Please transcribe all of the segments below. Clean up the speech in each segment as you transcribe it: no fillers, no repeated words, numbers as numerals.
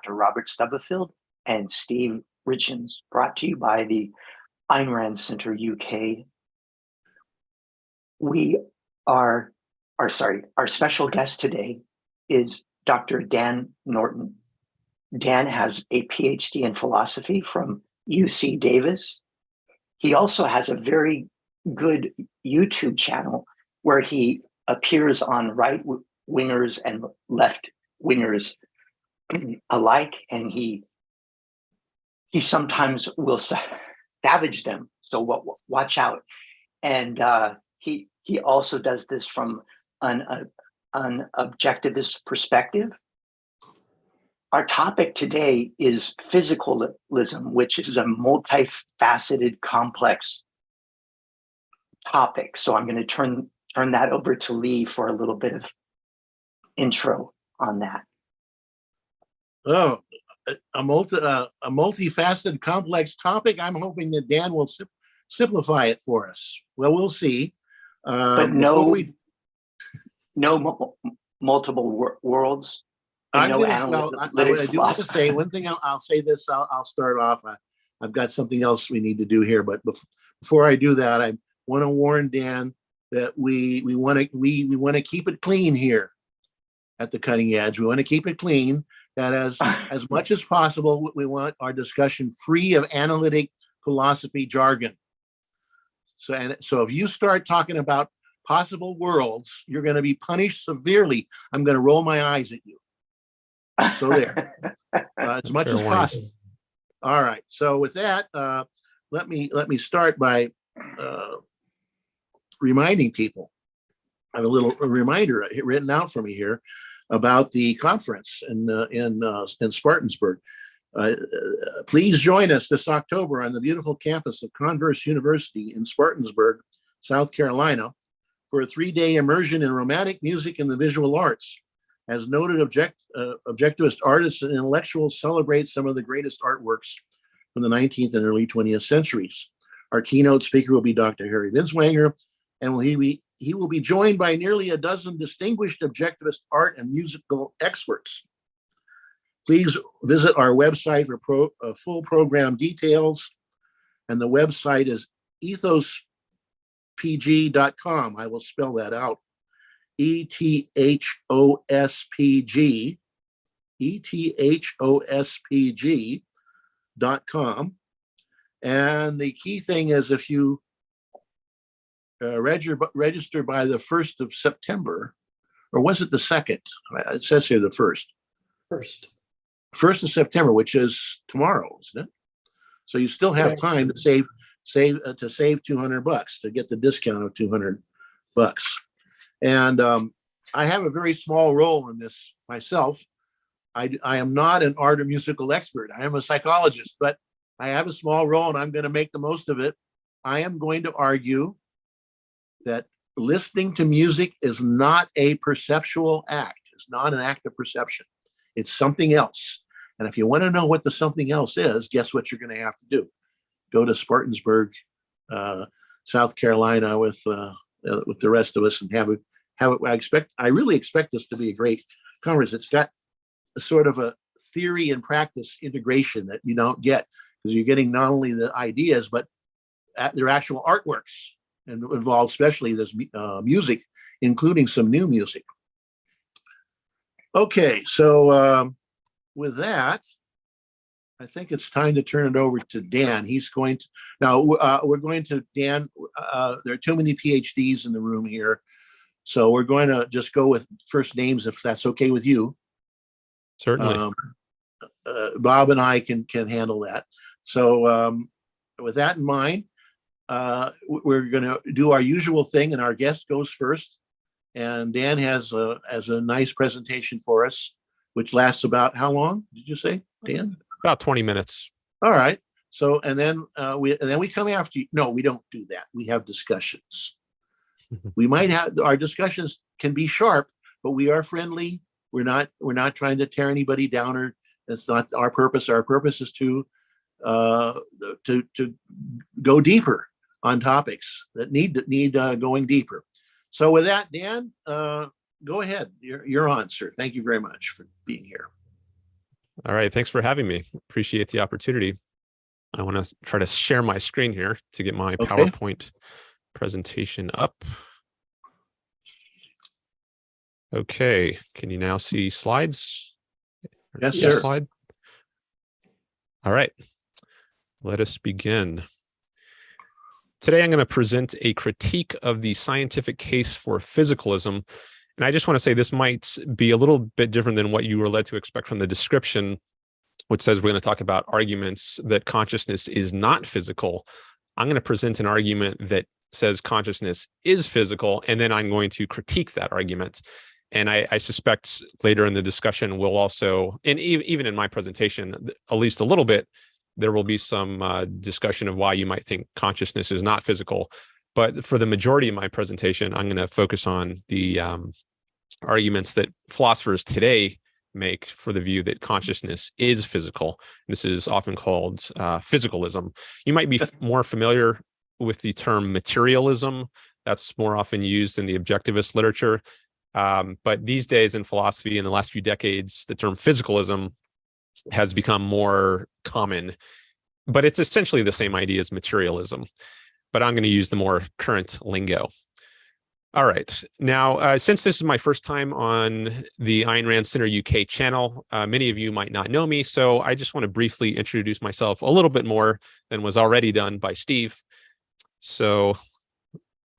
Dr. Robert Stubblefield and Steve Richins, brought to you by the Ayn Rand Center UK. Our special guest today is Dr. Dan Norton. Dan has a PhD in philosophy from UC Davis. He also has a very good YouTube channel where he appears on right-wingers and left-wingers alike, and he sometimes will savage them. So watch out. And he also does this from an objectivist perspective. Our topic today is physicalism, which is a multifaceted, complex topic. So I'm going to turn that over to Lee for a little bit of intro on that. Oh, a multifaceted, complex topic. I'm hoping that Dan will simplify it for us. Well, we'll see. But no multiple worlds. I do want to say one thing. I'll say this. I'll start off. I've got something else we need to do here, but before I do that, I want to warn Dan that we want to keep it clean here at the Cutting Edge. We want to keep it clean. That as much as possible, we want our discussion free of analytic philosophy jargon. So if you start talking about possible worlds, you're going to be punished severely. I'm going to roll my eyes at you. So there, as much as possible. All right. So with that, let me start by reminding people. I have a reminder written out for me here about the conference in Spartanburg. Please join us this October on the beautiful campus of Converse University in Spartanburg, South Carolina, for a 3-day immersion in romantic music and the visual arts. As noted, objectivist artists and intellectuals celebrate some of the greatest artworks from the 19th and early 20th centuries. Our keynote speaker will be Dr. Harry Binswanger, and he will be joined by nearly a dozen distinguished objectivist art and musical experts. Please visit our website for full program details, and the website is ethospg.com. I will spell that out. ethospg.com. And the key thing is, if you register by the 1st of September, or was it the 2nd? It says here the 1st. 1st of September, which is tomorrow, isn't it? So you still have time to save $200 to get the discount of $200. And I have a very small role in this myself. I am not an art or musical expert. I am a psychologist, but I have a small role, and I'm going to make the most of it. I am going to argue that listening to music is not a perceptual act. It's not an act of perception. It's something else. And if you want to know what the something else is, guess what you're going to have to do? Go to Spartanburg, South Carolina with the rest of us and have it. I really expect this to be a great conference. It's got a sort of a theory and practice integration that you don't get, because you're getting not only the ideas, but their actual artworks, and involve especially this music, including some new music. Okay, so with that, I think it's time to turn it over to Dan. He's going to, now we're going to, Dan, there are too many PhDs in the room here. So we're going to just go with first names, if that's okay with you. Certainly. Bob and I can handle that. So with that in mind, we're going to do our usual thing, and our guest goes first. And Dan has a nice presentation for us, which lasts about how long did you say, Dan? About 20 minutes. All right. So and then we come after you. No, we don't do that. We have discussions. We might have, our discussions can be sharp, but we are friendly. We're not trying to tear anybody down, or that's not our purpose. Our purpose is to go deeper on topics that need going deeper. So with that, Dan, go ahead. You're on, sir. Thank you very much for being here. All right. Thanks for having me. Appreciate the opportunity. I want to try to share my screen here to get my Okay. PowerPoint presentation up. Okay. Can you now see slides? Yes, Yes. sir. Slide. All right. Let us begin. Today, I'm going to present a critique of the scientific case for physicalism. And I just want to say this might be a little bit different than what you were led to expect from the description, which says we're going to talk about arguments that consciousness is not physical. I'm going to present an argument that says consciousness is physical, and then I'm going to critique that argument. And I suspect later in the discussion, we'll also, and even in my presentation, at least a little bit, there will be some discussion of why you might think consciousness is not physical. But for the majority of my presentation, I'm going to focus on the arguments that philosophers today make for the view that consciousness is physical. This is often called physicalism. You might be more familiar with the term materialism. That's more often used in the objectivist literature. But these days in philosophy, in the last few decades, the term physicalism has become more common, but it's essentially the same idea as materialism. But I'm going to use the more current lingo. All right. Now, since this is my first time on the Ayn Rand Center UK channel, many of you might not know me, so I just want to briefly introduce myself a little bit more than was already done by Steve. So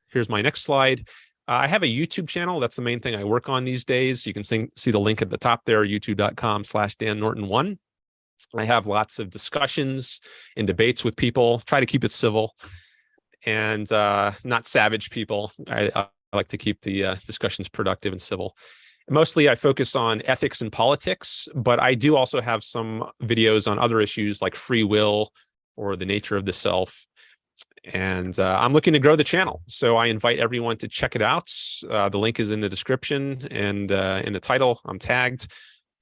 here's my next slide. I have a YouTube channel. That's the main thing I work on these days. You can see the link at the top there, youtube.com/Dan Norton 1. I have lots of discussions and debates with people, try to keep it civil and not savage people. I like to keep the discussions productive and civil. Mostly I focus on ethics and politics, but I do also have some videos on other issues like free will or the nature of the self. And I'm looking to grow the channel. So I invite everyone to check it out. The link is in the description and in the title. I'm tagged.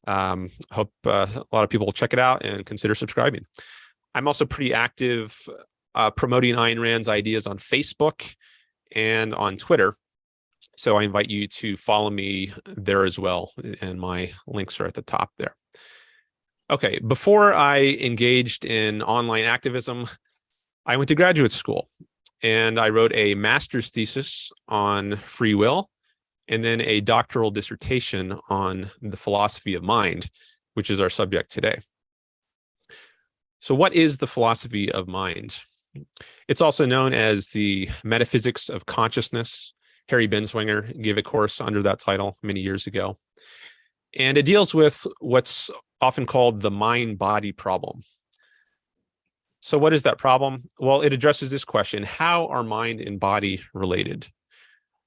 Hope a lot of people will check it out and consider subscribing. I'm also pretty active promoting Ayn Rand's ideas on Facebook and on Twitter. So I invite you to follow me there as well. And my links are at the top there. Okay, before I engaged in online activism, I went to graduate school and I wrote a master's thesis on free will and then a doctoral dissertation on the philosophy of mind, which is our subject today. So what is the philosophy of mind? It's also known as the metaphysics of consciousness. Harry Binswanger gave a course under that title many years ago. And it deals with what's often called the mind-body problem. So what is that problem? Well, it addresses this question: how are mind and body related?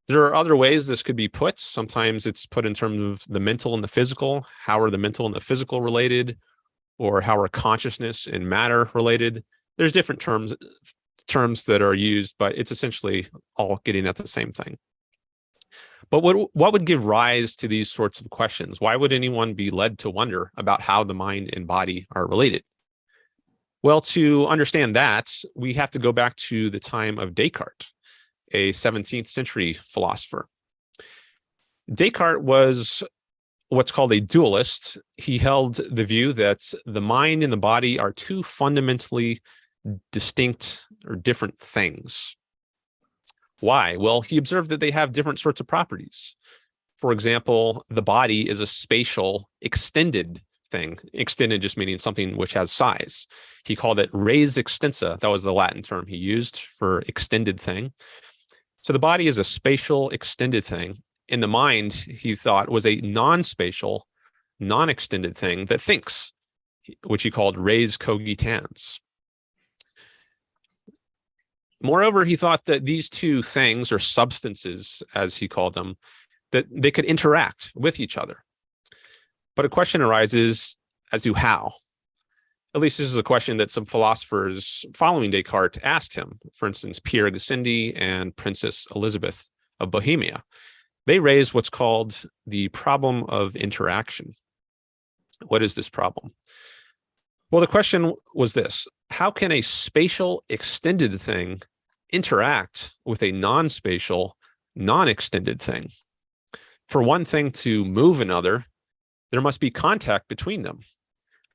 There are other ways this could be put. Sometimes it's put in terms of the mental and the physical. How are the mental and the physical related? Or how are consciousness and matter related? There's different terms that are used, but it's essentially all getting at the same thing. But what would give rise to these sorts of questions? Why would anyone be led to wonder about how the mind and body are related? Well, to understand that, we have to go back to the time of Descartes, a 17th century philosopher. Descartes was what's called a dualist. He held the view that the mind and the body are two fundamentally distinct or different things. Why? Well, he observed that they have different sorts of properties. For example, the body is a spatial, extended thing. Extended just meaning something which has size. He called it res extensa. That was the Latin term he used for extended thing. So the body is a spatial, extended thing. And the mind, he thought, was a non-spatial, non-extended thing that thinks, which he called res cogitans. Moreover, he thought that these two things, or substances, as he called them, that they could interact with each other. But a question arises as to how. At least this is a question that some philosophers following Descartes asked him. For instance, Pierre Gassendi and Princess Elizabeth of Bohemia. They raised what's called the problem of interaction. What is this problem? Well, the question was this: how can a spatial extended thing interact with a non-spatial, non-extended thing? For one thing to move another, there must be contact between them.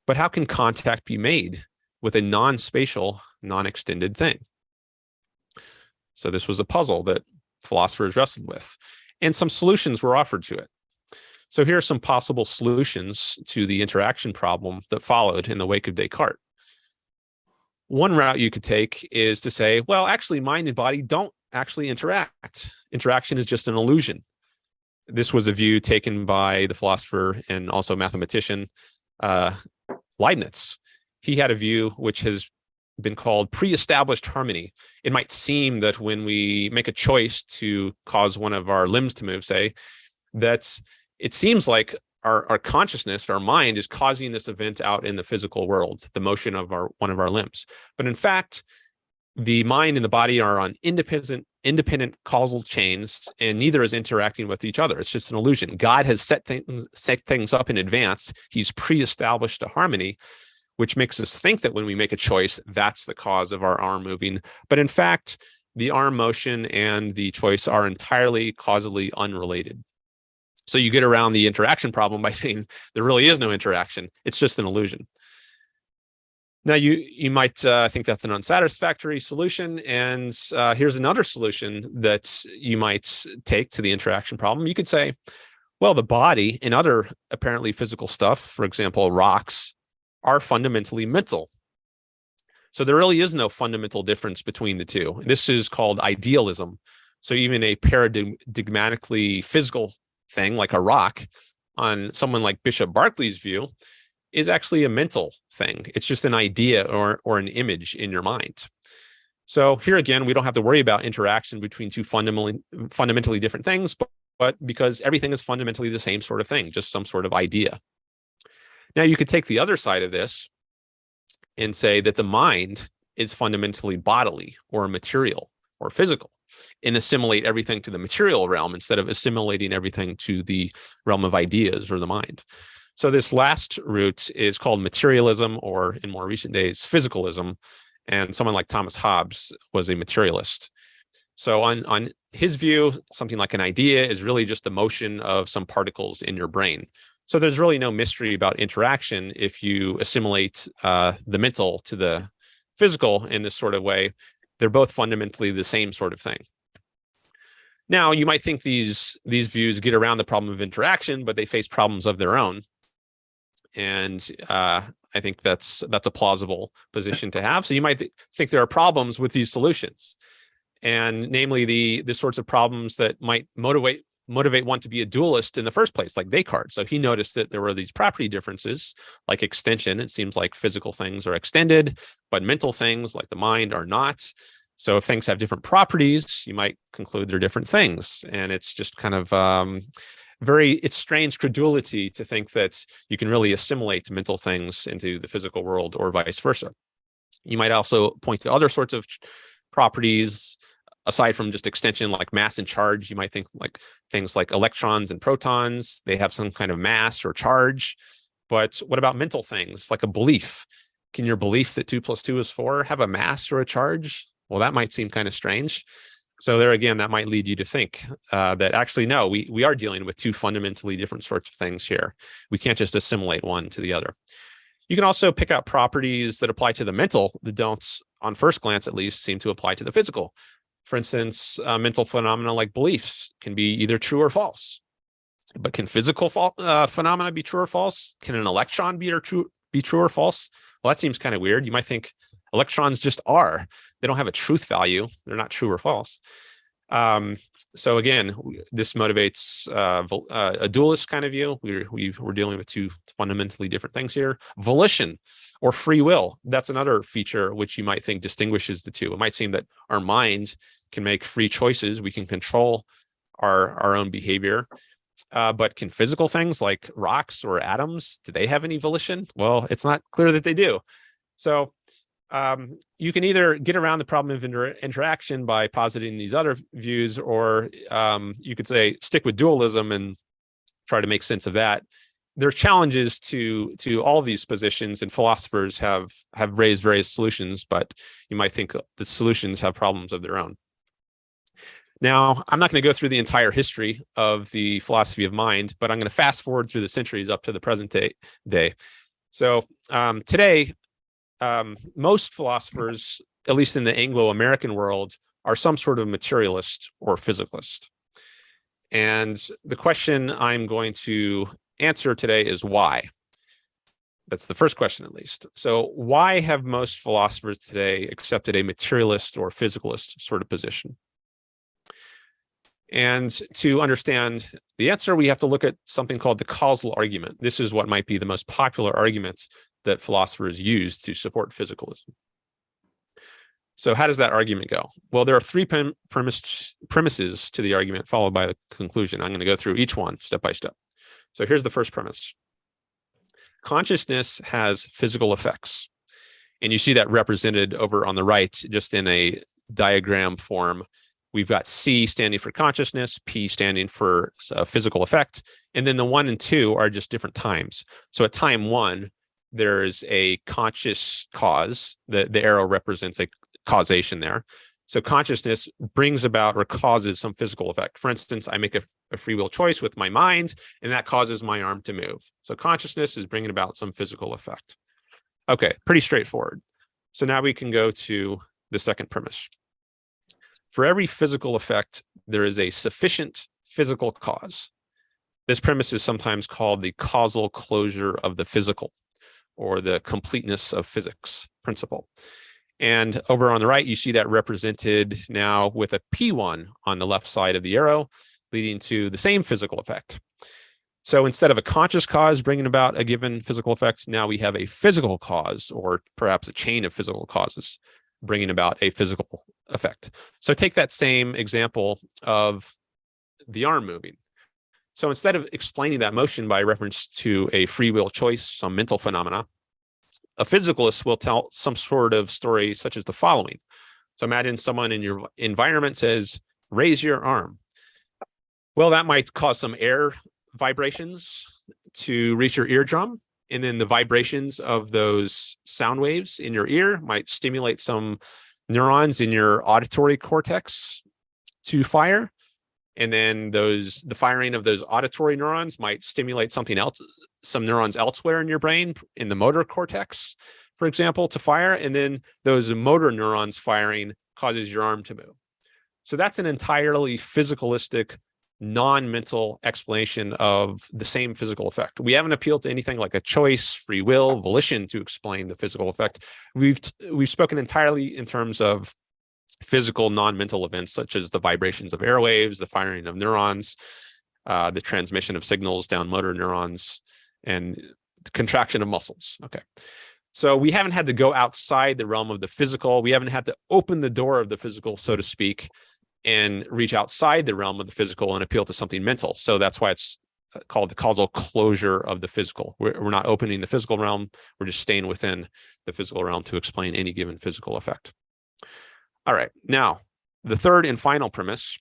But how can contact be made with a non-spatial, non-extended thing? So this was a puzzle that philosophers wrestled with, and some solutions were offered to it. So here are some possible solutions to the interaction problem that followed in the wake of Descartes. One route you could take is to say, well, actually, mind and body don't actually interact. Interaction is just an illusion. This was a view taken by the philosopher and also mathematician Leibniz. He had a view which has been called pre-established harmony. It might seem that when we make a choice to cause one of our limbs to move, say, that it seems like our consciousness, our mind, is causing this event out in the physical world, the motion of one of our limbs. But in fact, the mind and the body are on independent causal chains, and neither is interacting with each other. It's just an illusion. God has set things up in advance. He's pre-established a harmony, which makes us think that when we make a choice, that's the cause of our arm moving. But in fact, the arm motion and the choice are entirely causally unrelated. So you get around the interaction problem by saying there really is no interaction. It's just an illusion. Now, you might think that's an unsatisfactory solution. And here's another solution that you might take to the interaction problem. You could say, well, the body and other apparently physical stuff, for example, rocks, are fundamentally mental. So there really is no fundamental difference between the two. This is called idealism. So even a paradigmatically physical thing like a rock, on someone like Bishop Berkeley's view, is actually a mental thing. It's just an idea or an image in your mind. So here again, we don't have to worry about interaction between two fundamentally different things, but because everything is fundamentally the same sort of thing, just some sort of idea. Now, you could take the other side of this and say that the mind is fundamentally bodily or material or physical, and assimilate everything to the material realm instead of assimilating everything to the realm of ideas or the mind. So this last route is called materialism, or in more recent days, physicalism. And someone like Thomas Hobbes was a materialist. So on his view, something like an idea is really just the motion of some particles in your brain. So there's really no mystery about interaction if you assimilate the mental to the physical in this sort of way. They're both fundamentally the same sort of thing. Now, you might think these views get around the problem of interaction, but they face problems of their own. And I think that's a plausible position to have. So you might think there are problems with these solutions, and namely the sorts of problems that might motivate one to be a dualist in the first place, like Descartes. So he noticed that there were these property differences, like extension. It seems like physical things are extended, but mental things like the mind are not. So if things have different properties, you might conclude they're different things. And it's just kind of it strains credulity to think that you can really assimilate mental things into the physical world or vice versa. You might also point to other sorts of properties aside from just extension, like mass and charge. You might think like things like electrons and protons, they have some kind of mass or charge. But what about mental things like a belief? Can your belief that 2 + 2 is 4 have a mass or a charge? Well, that might seem kind of strange. So there again, that might lead you to think that actually, no, we are dealing with two fundamentally different sorts of things here. We can't just assimilate one to the other. You can also pick out properties that apply to the mental that don't, on first glance at least, seem to apply to the physical. For instance, mental phenomena like beliefs can be either true or false. But can physical phenomena be true or false? Can an electron be true or false? Well, that seems kind of weird. You might think electrons just are. They don't have a truth value. They're not true or false. So again, this motivates a dualist kind of view. We're dealing with two fundamentally different things here. Volition or free will, that's another feature which you might think distinguishes the two. It might seem that our mind can make free choices. We can control our own behavior. But can physical things like rocks or atoms, do they have any volition? Well, it's not clear that they do. So you can either get around the problem of interaction by positing these other views, or you could say stick with dualism and try to make sense of that. There are challenges to all of these positions, and philosophers have raised various solutions, but you might think the solutions have problems of their own. Now, I'm not going to go through the entire history of the philosophy of mind, but I'm going to fast forward through the centuries up to the present day. So today, most philosophers, at least in the Anglo-American world, are some sort of materialist or physicalist. And the question I'm going to answer today is why? That's the first question, at least. So why have most philosophers today accepted a materialist or physicalist sort of position? And to understand the answer, we have to look at something called the causal argument. This is what might be the most popular argument that philosophers use to support physicalism. So how does that argument go? Well, there are three premises to the argument, followed by the conclusion. I'm going to go through each one step by step. So here's the first premise. Consciousness has physical effects. And you see that represented over on the right, just in a diagram form. We've got C standing for consciousness, P standing for physical effect, and then the 1 and 2 are just different times. So at time 1, there's a conscious cause. The arrow represents a causation there. So consciousness brings about or causes some physical effect. For instance, I make a free will choice with my mind, and that causes my arm to move. So consciousness is bringing about some physical effect. Okay, pretty straightforward. So now we can go to the second premise. For every physical effect, there is a sufficient physical cause. This premise is sometimes called the causal closure of the physical, or the completeness of physics principle. And over on the right, you see that represented now with a P1 on the left side of the arrow, leading to the same physical effect. So instead of a conscious cause bringing about a given physical effect, now we have a physical cause, or perhaps a chain of physical causes, bringing about a physical effect. So take that same example of the arm moving. So instead of explaining that motion by reference to a free will choice, some mental phenomena, a physicalist will tell some sort of story such as the following. So imagine someone in your environment says, raise your arm. Well, that might cause some air vibrations to reach your eardrum. And then the vibrations of those sound waves in your ear might stimulate some neurons in your auditory cortex to fire. And then the firing of those auditory neurons might stimulate something else, some neurons elsewhere in your brain, in the motor cortex, for example, to fire. And then those motor neurons firing causes your arm to move. So that's an entirely physicalistic, non-mental explanation of the same physical effect. We haven't appealed to anything like a choice, free will, volition to explain the physical effect. We've spoken entirely in terms of physical non-mental events, such as the vibrations of airwaves, the firing of neurons, the transmission of signals down motor neurons, and the contraction of muscles. Okay. So we haven't had to go outside the realm of the physical. We haven't had to open the door of the physical, so to speak, and reach outside the realm of the physical and appeal to something mental. So that's why it's called the causal closure of the physical. We're not opening the physical realm. We're just staying within the physical realm to explain any given physical effect. All right. Now, the third and final premise,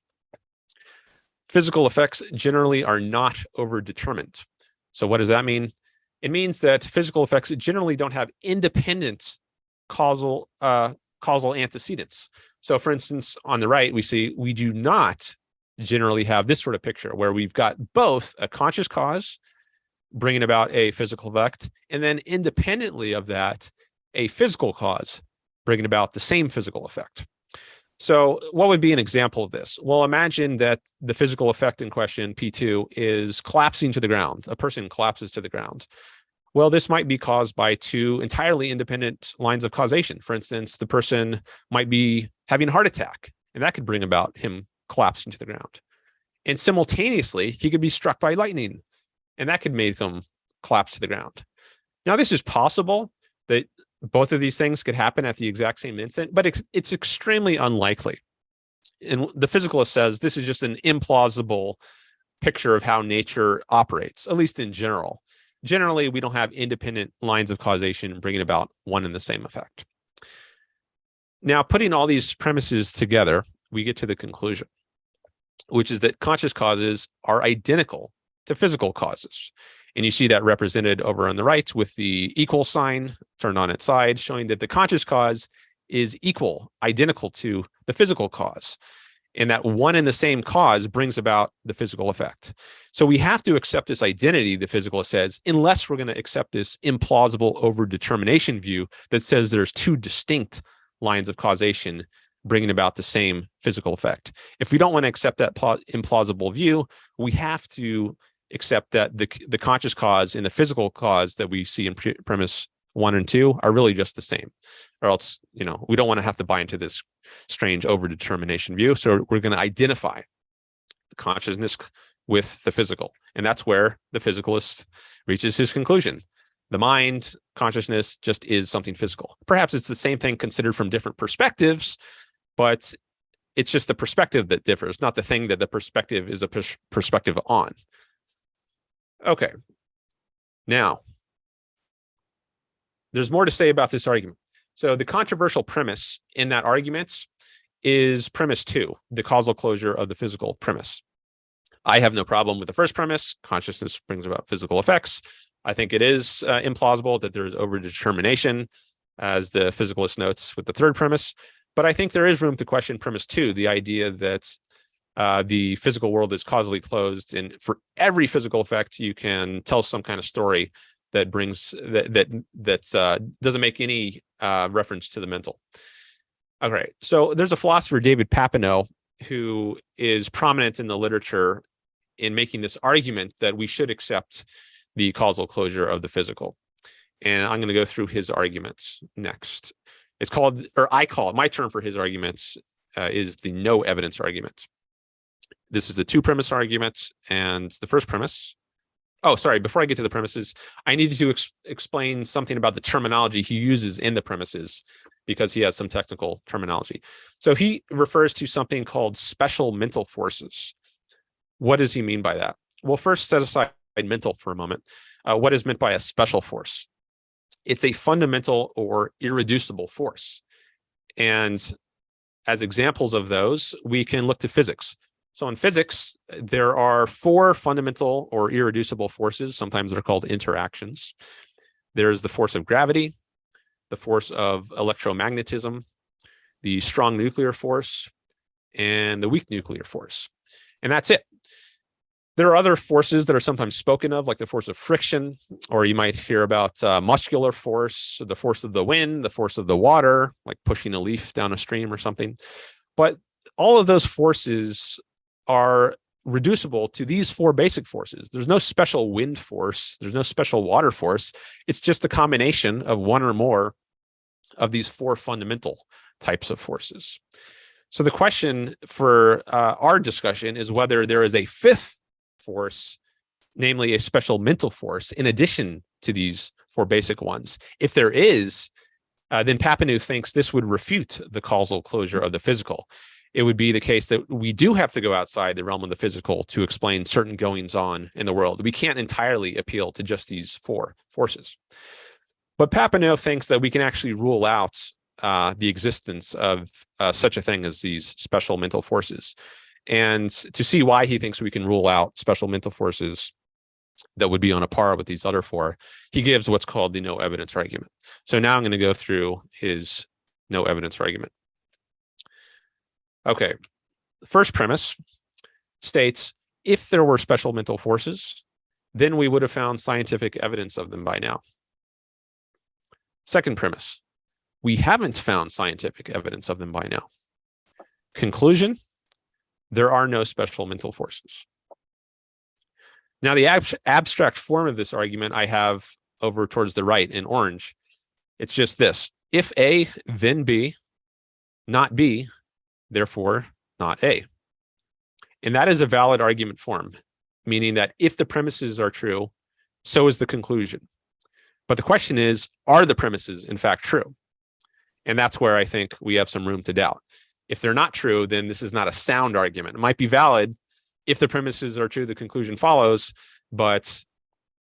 physical effects generally are not overdetermined. So what does that mean? It means that physical effects generally don't have independent causal antecedents. So for instance, on the right, we see we do not generally have this sort of picture where we've got both a conscious cause bringing about a physical effect, and then independently of that, a physical cause bringing about the same physical effect. So what would be an example of this? Well, imagine that the physical effect in question, P2, is collapsing to the ground. A person collapses to the ground. Well, this might be caused by two entirely independent lines of causation. For instance, the person might be having a heart attack, and that could bring about him collapsing to the ground. And simultaneously, he could be struck by lightning, and that could make him collapse to the ground. Now, this is possible that both of these things could happen at the exact same instant, but it's extremely unlikely. And the physicalist says this is just an implausible picture of how nature operates, at least in general. Generally, we don't have independent lines of causation bringing about one and the same effect. Now, putting all these premises together, we get to the conclusion, which is that conscious causes are identical to physical causes. And you see that represented over on the right with the equal sign turned on its side, showing that the conscious cause is identical to the physical cause. and that one and the same cause brings about the physical effect. So we have to accept this identity, the physicalist says, unless we're going to accept this implausible overdetermination view that says there's two distinct lines of causation bringing about the same physical effect. If we don't want to accept that implausible view, we have to accept that the conscious cause and the physical cause that we see in premise 1 and 2 are really just the same, or else, we don't want to have to buy into this strange overdetermination view. So we're going to identify consciousness with the physical. And that's where the physicalist reaches his conclusion. The mind, consciousness, just is something physical. Perhaps it's the same thing considered from different perspectives, but it's just the perspective that differs, not the thing that the perspective is a perspective on. Okay. Now, there's more to say about this argument. So the controversial premise in that argument is premise 2, the causal closure of the physical premise. I have no problem with the first premise. Consciousness brings about physical effects. I think it is implausible that there is overdetermination, as the physicalist notes with the third premise. But I think there is room to question premise 2, the idea that the physical world is causally closed, and for every physical effect, you can tell some kind of story that brings that doesn't make any reference to the mental. Okay, so there's a philosopher, David Papineau, who is prominent in the literature in making this argument that we should accept the causal closure of the physical. And I'm going to go through his arguments next. It's called, or I call it, my term for his arguments is the no evidence argument. This is the 2 premise argument, and the first premise. Oh, sorry, before I get to the premises, I need to explain something about the terminology he uses in the premises, because he has some technical terminology. So he refers to something called special mental forces. What does he mean by that? Well, first, set aside mental for a moment. What is meant by a special force? It's a fundamental or irreducible force. And as examples of those, we can look to physics. So in physics, there are 4 fundamental or irreducible forces. Sometimes they're called interactions. There's the force of gravity, the force of electromagnetism, the strong nuclear force, and the weak nuclear force. And that's it. There are other forces that are sometimes spoken of, like the force of friction, or you might hear about muscular force, the force of the wind, the force of the water, like pushing a leaf down a stream or something. But all of those forces are reducible to these 4 basic forces. There's no special wind force. There's no special water force. It's just a combination of one or more of these 4 fundamental types of forces. So the question for our discussion is whether there is a 5th force, namely a special mental force, in addition to these 4 basic ones. If there is, then Papineau thinks this would refute the causal closure of the physical. It would be the case that we do have to go outside the realm of the physical to explain certain goings on in the world. We can't entirely appeal to just these 4 forces. But Papineau thinks that we can actually rule out the existence of such a thing as these special mental forces. And to see why he thinks we can rule out special mental forces that would be on a par with these other 4, he gives what's called the no evidence argument. So now I'm going to go through his no evidence argument. Okay, first premise states, if there were special mental forces, then we would have found scientific evidence of them by now. Second premise, we haven't found scientific evidence of them by now. Conclusion, there are no special mental forces. Now, the abstract form of this argument I have over towards the right in orange. It's just this: if A, then B, not B, therefore not A. And that is a valid argument form, meaning that if the premises are true, so is the conclusion. But the question is, are the premises in fact true? And that's where I think we have some room to doubt. If they're not true, then this is not a sound argument. It might be valid. If the premises are true, the conclusion follows, but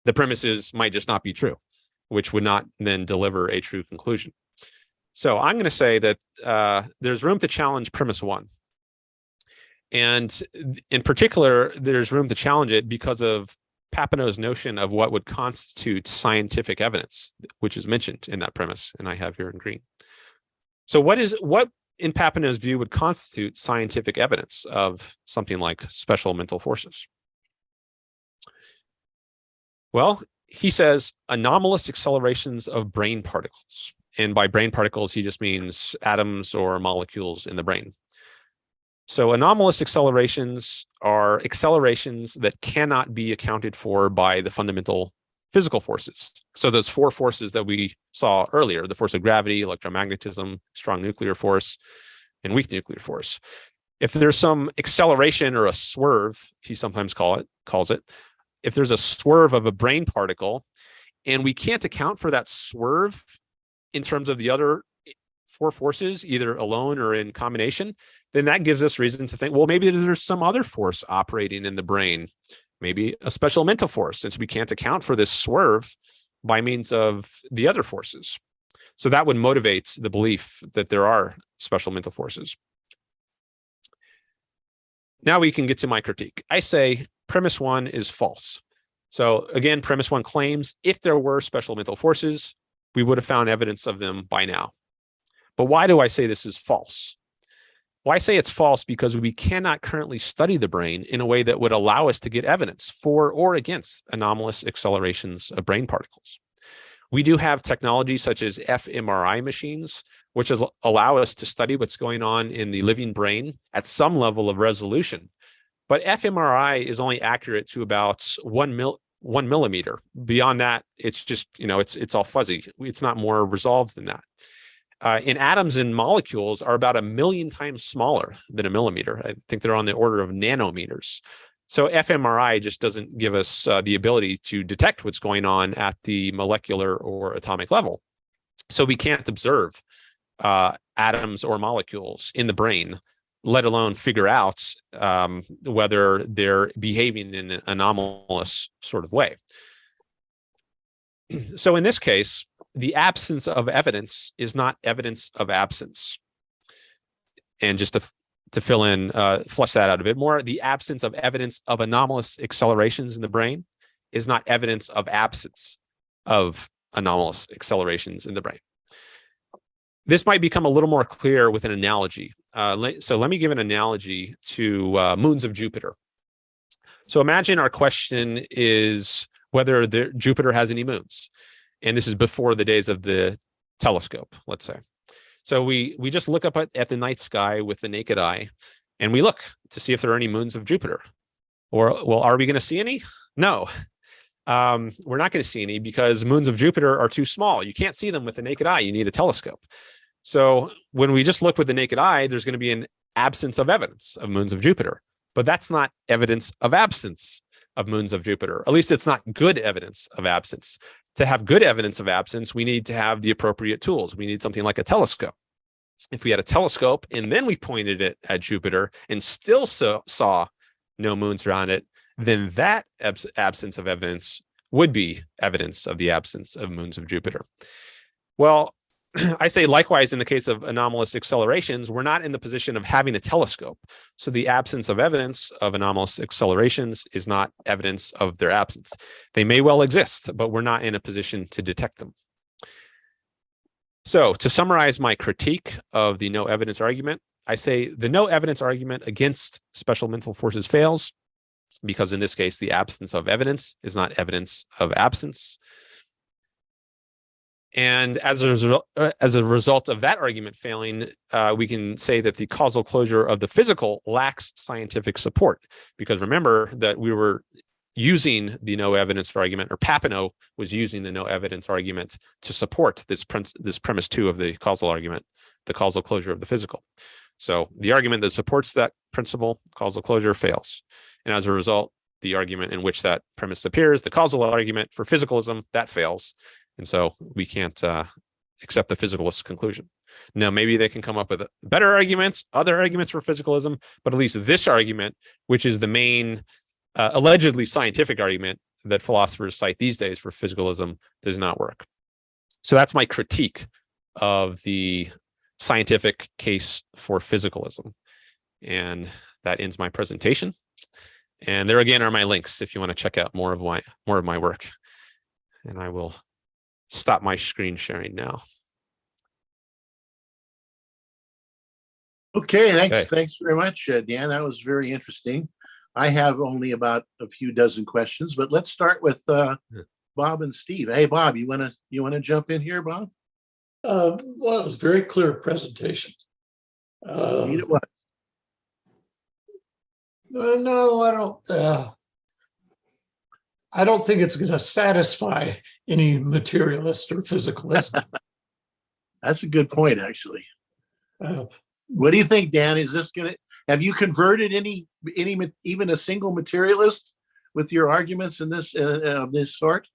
the premises might just not be true, which would not then deliver a true conclusion. So I'm going to say that there's room to challenge premise 1. And in particular, there's room to challenge it because of Papineau's notion of what would constitute scientific evidence, which is mentioned in that premise, and I have here in green. So what in Papineau's view, would constitute scientific evidence of something like special mental forces? Well, he says anomalous accelerations of brain particles. And by brain particles, he just means atoms or molecules in the brain. So anomalous accelerations are accelerations that cannot be accounted for by the fundamental physical forces. So those four forces that we saw earlier, the force of gravity, electromagnetism, strong nuclear force, and weak nuclear force. If there's some acceleration or a swerve, he sometimes calls it, if there's a swerve of a brain particle, and we can't account for that swerve in terms of the other four forces, either alone or in combination, then that gives us reason to think, well, maybe there's some other force operating in the brain, maybe a special mental force, since we can't account for this swerve by means of the other forces. So that would motivate the belief that there are special mental forces. Now we can get to my critique. I say premise one is false. So again, premise one claims if there were special mental forces, we would have found evidence of them by now. But why do I say this is false? Well, I say it's false because we cannot currently study the brain in a way that would allow us to get evidence for or against anomalous accelerations of brain particles. We do have technology such as fMRI machines, which allow us to study what's going on in the living brain at some level of resolution. But fMRI is only accurate to about 1 millimeter. Beyond that, it's just, it's all fuzzy. It's not more resolved than that. And atoms and molecules are about 1 million times smaller than a millimeter. I think they're on the order of nanometers. So fMRI just doesn't give us the ability to detect what's going on at the molecular or atomic level. So we can't observe atoms or molecules in the brain, let alone figure out whether they're behaving in an anomalous sort of way. So in this case, the absence of evidence is not evidence of absence. And just to fill in, flesh that out a bit more, the absence of evidence of anomalous accelerations in the brain is not evidence of absence of anomalous accelerations in the brain. This might become a little more clear with an analogy. So let me give an analogy to moons of Jupiter. So imagine our question is whether Jupiter has any moons. And this is before the days of the telescope, let's say. So we just look up at the night sky with the naked eye, and we look to see if there are any moons of Jupiter. Well, are we going to see any? No. We're not going to see any because moons of Jupiter are too small. You can't see them with the naked eye. You need a telescope. So when we just look with the naked eye, there's going to be an absence of evidence of moons of Jupiter. But that's not evidence of absence of moons of Jupiter. At least it's not good evidence of absence. To have good evidence of absence, we need to have the appropriate tools. We need something like a telescope. If we had a telescope and then we pointed it at Jupiter and still saw no moons around it, then that absence of evidence would be evidence of the absence of moons of Jupiter. Well, I say likewise in the case of anomalous accelerations, we're not in the position of having a telescope. So the absence of evidence of anomalous accelerations is not evidence of their absence. They may well exist, but we're not in a position to detect them. So to summarize my critique of the no evidence argument, I say the no evidence argument against special mental forces fails because in this case, the absence of evidence is not evidence of absence. And as a result of that argument failing, we can say that the causal closure of the physical lacks scientific support. Because remember that we were using the no evidence argument, or Papineau was using the no evidence argument to support this premise two of the causal argument, the causal closure of the physical. So the argument that supports that principle, causal closure, fails. And as a result, the argument in which that premise appears, the causal argument for physicalism, that fails. And so we can't accept the physicalist conclusion. Now, maybe they can come up with better arguments, other arguments for physicalism, but at least this argument, which is the main allegedly scientific argument that philosophers cite these days for physicalism, does not work. So that's my critique of the scientific case for physicalism. And that ends my presentation. And there again are my links if you want to check out more of my work. And I will stop my screen sharing now. Okay, Okay. thanks very much, Dan. That was very interesting. I have only about a few dozen questions, but let's start with Bob and Steve. Hey, Bob, you wanna jump in here, Bob? Well, it was a very clear presentation. Indeed it was. No, I don't think it's going to satisfy any materialist or physicalist. That's a good point, actually. Uh, What do you think, Dan? Have you converted any even a single materialist with your arguments in this of this sort?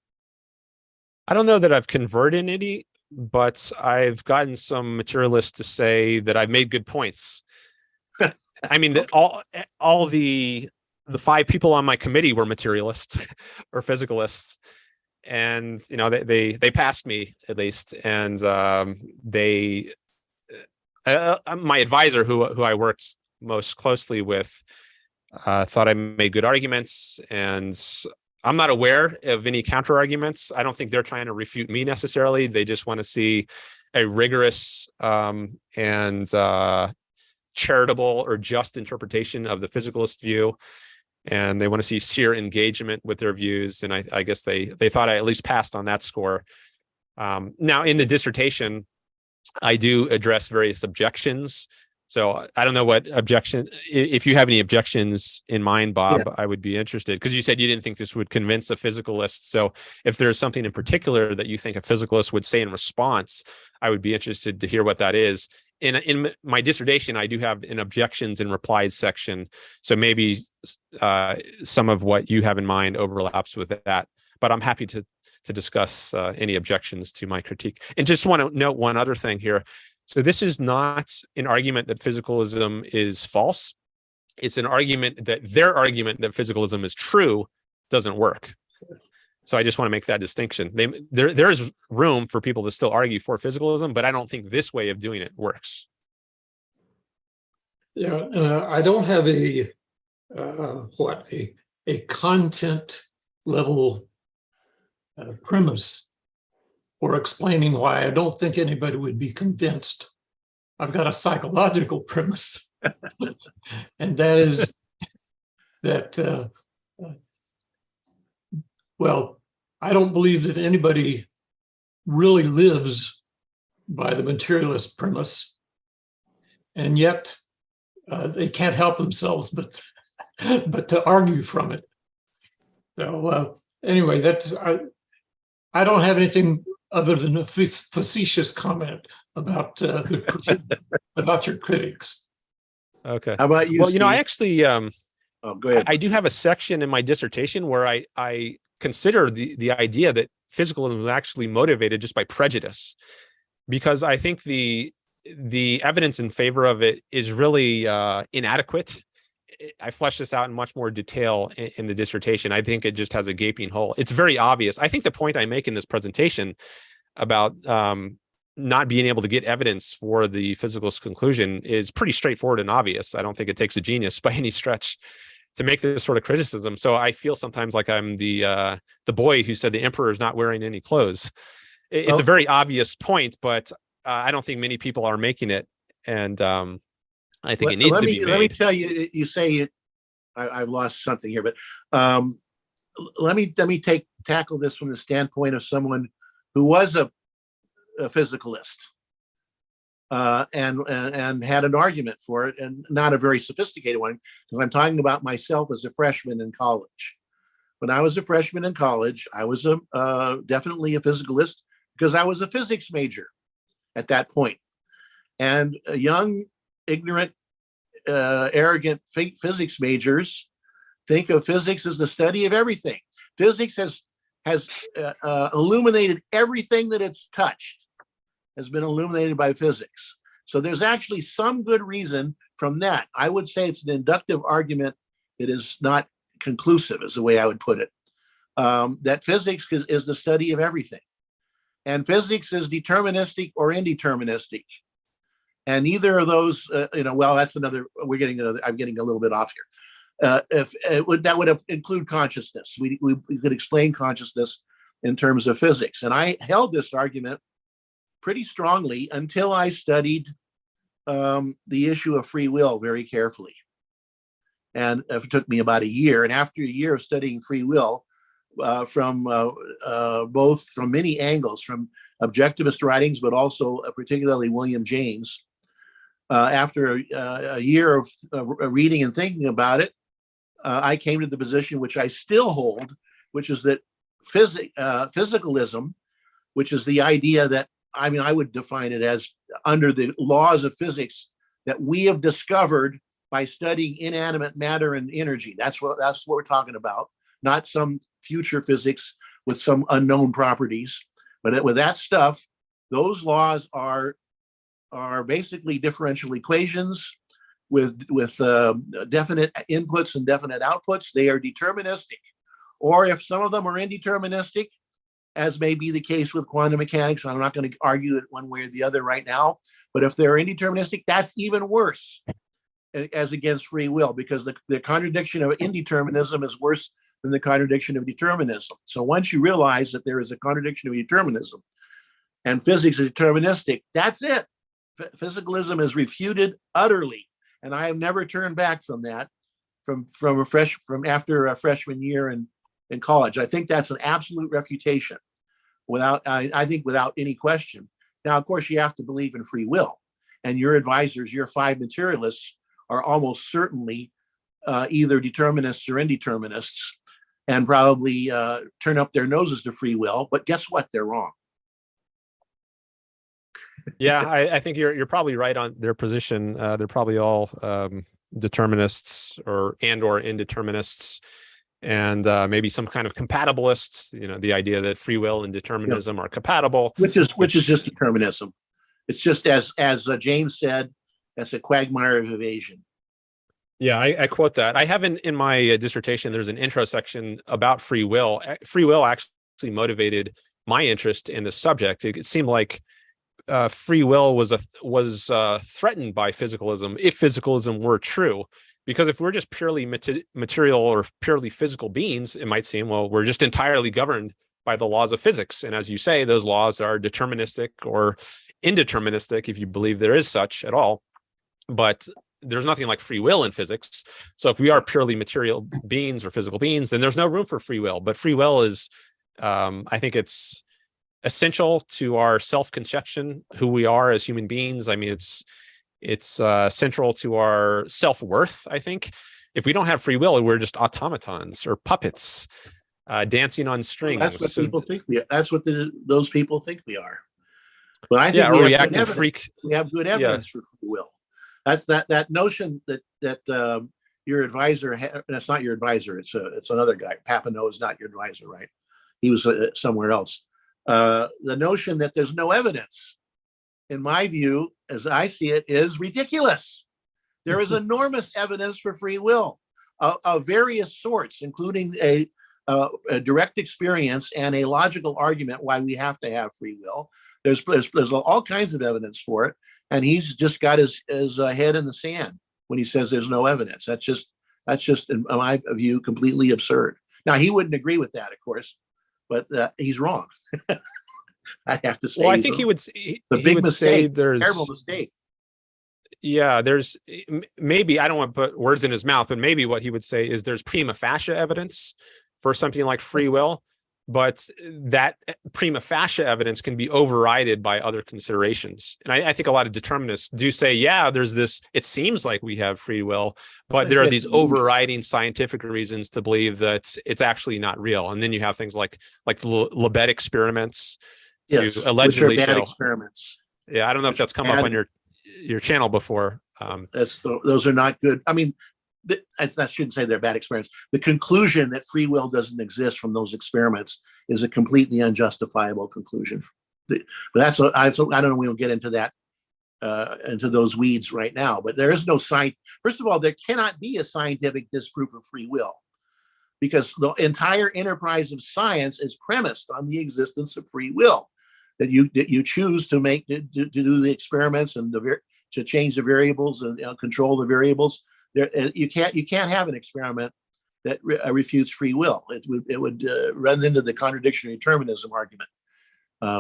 I don't know that I've converted any, but I've gotten some materialists to say that I've made good points. I mean, that all the 5 people on my committee were materialists or physicalists, and they passed me at least, and my advisor, who I worked most closely with, thought I made good arguments, and I'm not aware of any counter arguments. I don't think they're trying to refute me necessarily. They just want to see a rigorous and charitable or just interpretation of the physicalist view, and they want to see sheer engagement with their views. And I guess they thought I at least passed on that score. Now, in the dissertation, I do address various objections. So I don't know what objection, if you have any objections in mind, Bob, I would be interested, because you said you didn't think this would convince a physicalist. So if there's something in particular that you think a physicalist would say in response, I would be interested to hear what that is. In my dissertation, I do have an objections and replies section. So maybe some of what you have in mind overlaps with that, but I'm happy to discuss any objections to my critique. And just want to note one other thing here. So this is not an argument that physicalism is false. It's an argument that their argument that physicalism is true doesn't work. So I just want to make that distinction. There's room for people to still argue for physicalism, but I don't think this way of doing it works. Yeah, I don't have a content level premise or explaining why I don't think anybody would be convinced. I've got a psychological premise, and that is that, well, I don't believe that anybody really lives by the materialist premise, and yet they can't help themselves but to argue from it. So anyway, I don't have anything other than a facetious comment about about your critics. Okay. How about you? Well, Steve? I actually go ahead. I do have a section in my dissertation where I consider the idea that physicalism is actually motivated just by prejudice, because I think the evidence in favor of it is really inadequate. I flesh this out in much more detail in the dissertation. I think it just has a gaping hole. It's very obvious. I think the point I make in this presentation about not being able to get evidence for the physicalist conclusion is pretty straightforward and obvious. I don't think it takes a genius by any stretch to make this sort of criticism. So I feel sometimes like I'm the boy who said the emperor is not wearing any clothes. It's a very obvious point, but I don't think many people are making it. And I think it needs to be made. Let me tell you, you say it, I've lost something here, but let me tackle this from the standpoint of someone who was a physicalist and had an argument for it, and not a very sophisticated one, because I'm talking about myself as a freshman in college. When I was a freshman in college, I was definitely a physicalist because I was a physics major at that point. And young, ignorant, arrogant physics majors think of physics as the study of everything. Physics has illuminated everything that it's touched, has been illuminated by physics. So there's actually some good reason from that. I would say it's an inductive argument that is not conclusive, is the way I would put it. That physics is the study of everything. And physics is deterministic or indeterministic. And neither of those, well, that's another, I'm getting a little bit off here. That would include consciousness. We could explain consciousness in terms of physics. And I held this argument pretty strongly until I studied the issue of free will very carefully. And it took me about a year. And after a year of studying free will, from both from many angles, from objectivist writings, but also particularly William James, after a year of reading and thinking about it, I came to the position which I still hold, which is that physicalism, which is the idea that, I mean, I would define it as under the laws of physics that we have discovered by studying inanimate matter and energy. That's what we're talking about, not some future physics with some unknown properties. But with that stuff, those laws are basically differential equations with definite inputs and definite outputs. They are deterministic. Or if some of them are indeterministic, as may be the case with quantum mechanics, and I'm not going to argue it one way or the other right now, but if they're indeterministic, that's even worse as against free will, because the contradiction of indeterminism is worse than the contradiction of determinism. So once you realize that there is a contradiction of determinism and physics is deterministic, that's it. Physicalism is refuted utterly. And I have never turned back from that from after a freshman year in college. I think that's an absolute refutation I think without any question. Now, of course, you have to believe in free will, and your advisors, your 5 materialists, are almost certainly either determinists or indeterminists, and probably turn up their noses to free will. But guess what? They're wrong. Yeah, I think you're probably right on their position. They're probably all determinists or indeterminists, and maybe some kind of compatibilists. You know, the idea that free will and determinism are compatible, which is just determinism. It's just as James said, that's a quagmire of evasion. Yeah, I quote that. I have in my dissertation, there's an intro section about free will. Free will actually motivated my interest in the subject. It seemed like free will was threatened by physicalism, if physicalism were true. Because if we're just purely material or purely physical beings, it might seem, well, we're just entirely governed by the laws of physics. And as you say, those laws are deterministic or indeterministic, if you believe there is such at all. But there's nothing like free will in physics. So if we are purely material beings or physical beings, then there's no room for free will. But free will is, I think it's essential to our self-conception, who we are as human beings. I mean, it's central to our self-worth. I think if we don't have free will, we're just automatons or puppets dancing on strings. That's what people think we are. That's what those people think we are. But I think or reactive freak. We have good evidence for free will. That's that notion that your advisor. That's not your advisor. It's another guy. Papineau is not your advisor, right? He was somewhere else. The notion that there's no evidence, in my view, as I see it, is ridiculous. There is enormous evidence for free will of various sorts, including a direct experience and a logical argument why we have to have free will. There's all kinds of evidence for it, and he's just got his head in the sand when he says there's no evidence. That's just, in my view, completely absurd. Now, he wouldn't agree with that, of course, but he's wrong. I have to say. Well, I think he would say there's terrible mistake. Yeah, there's maybe, I don't want to put words in his mouth, but maybe what he would say is there's prima facie evidence for something like free will, but that prima facie evidence can be overridden by other considerations. And I think a lot of determinists do say, yeah, there's this, it seems like we have free will, but there are these overriding scientific reasons to believe that it's actually not real. And then you have things like the Lebed experiments. Yes, allegedly which are bad show experiments. Yeah, I don't know if that's come up on your channel before. Those are not good. I mean, I shouldn't say they're bad experiments. The conclusion that free will doesn't exist from those experiments is a completely unjustifiable conclusion. But I don't know. We will get into that, into those weeds right now. But there is no science. First of all, there cannot be a scientific disproof of free will, because the entire enterprise of science is premised on the existence of free will. That you choose to do the experiments and to change the variables and control the variables. You can't have an experiment that refutes free will. It would run into the contradiction of determinism argument,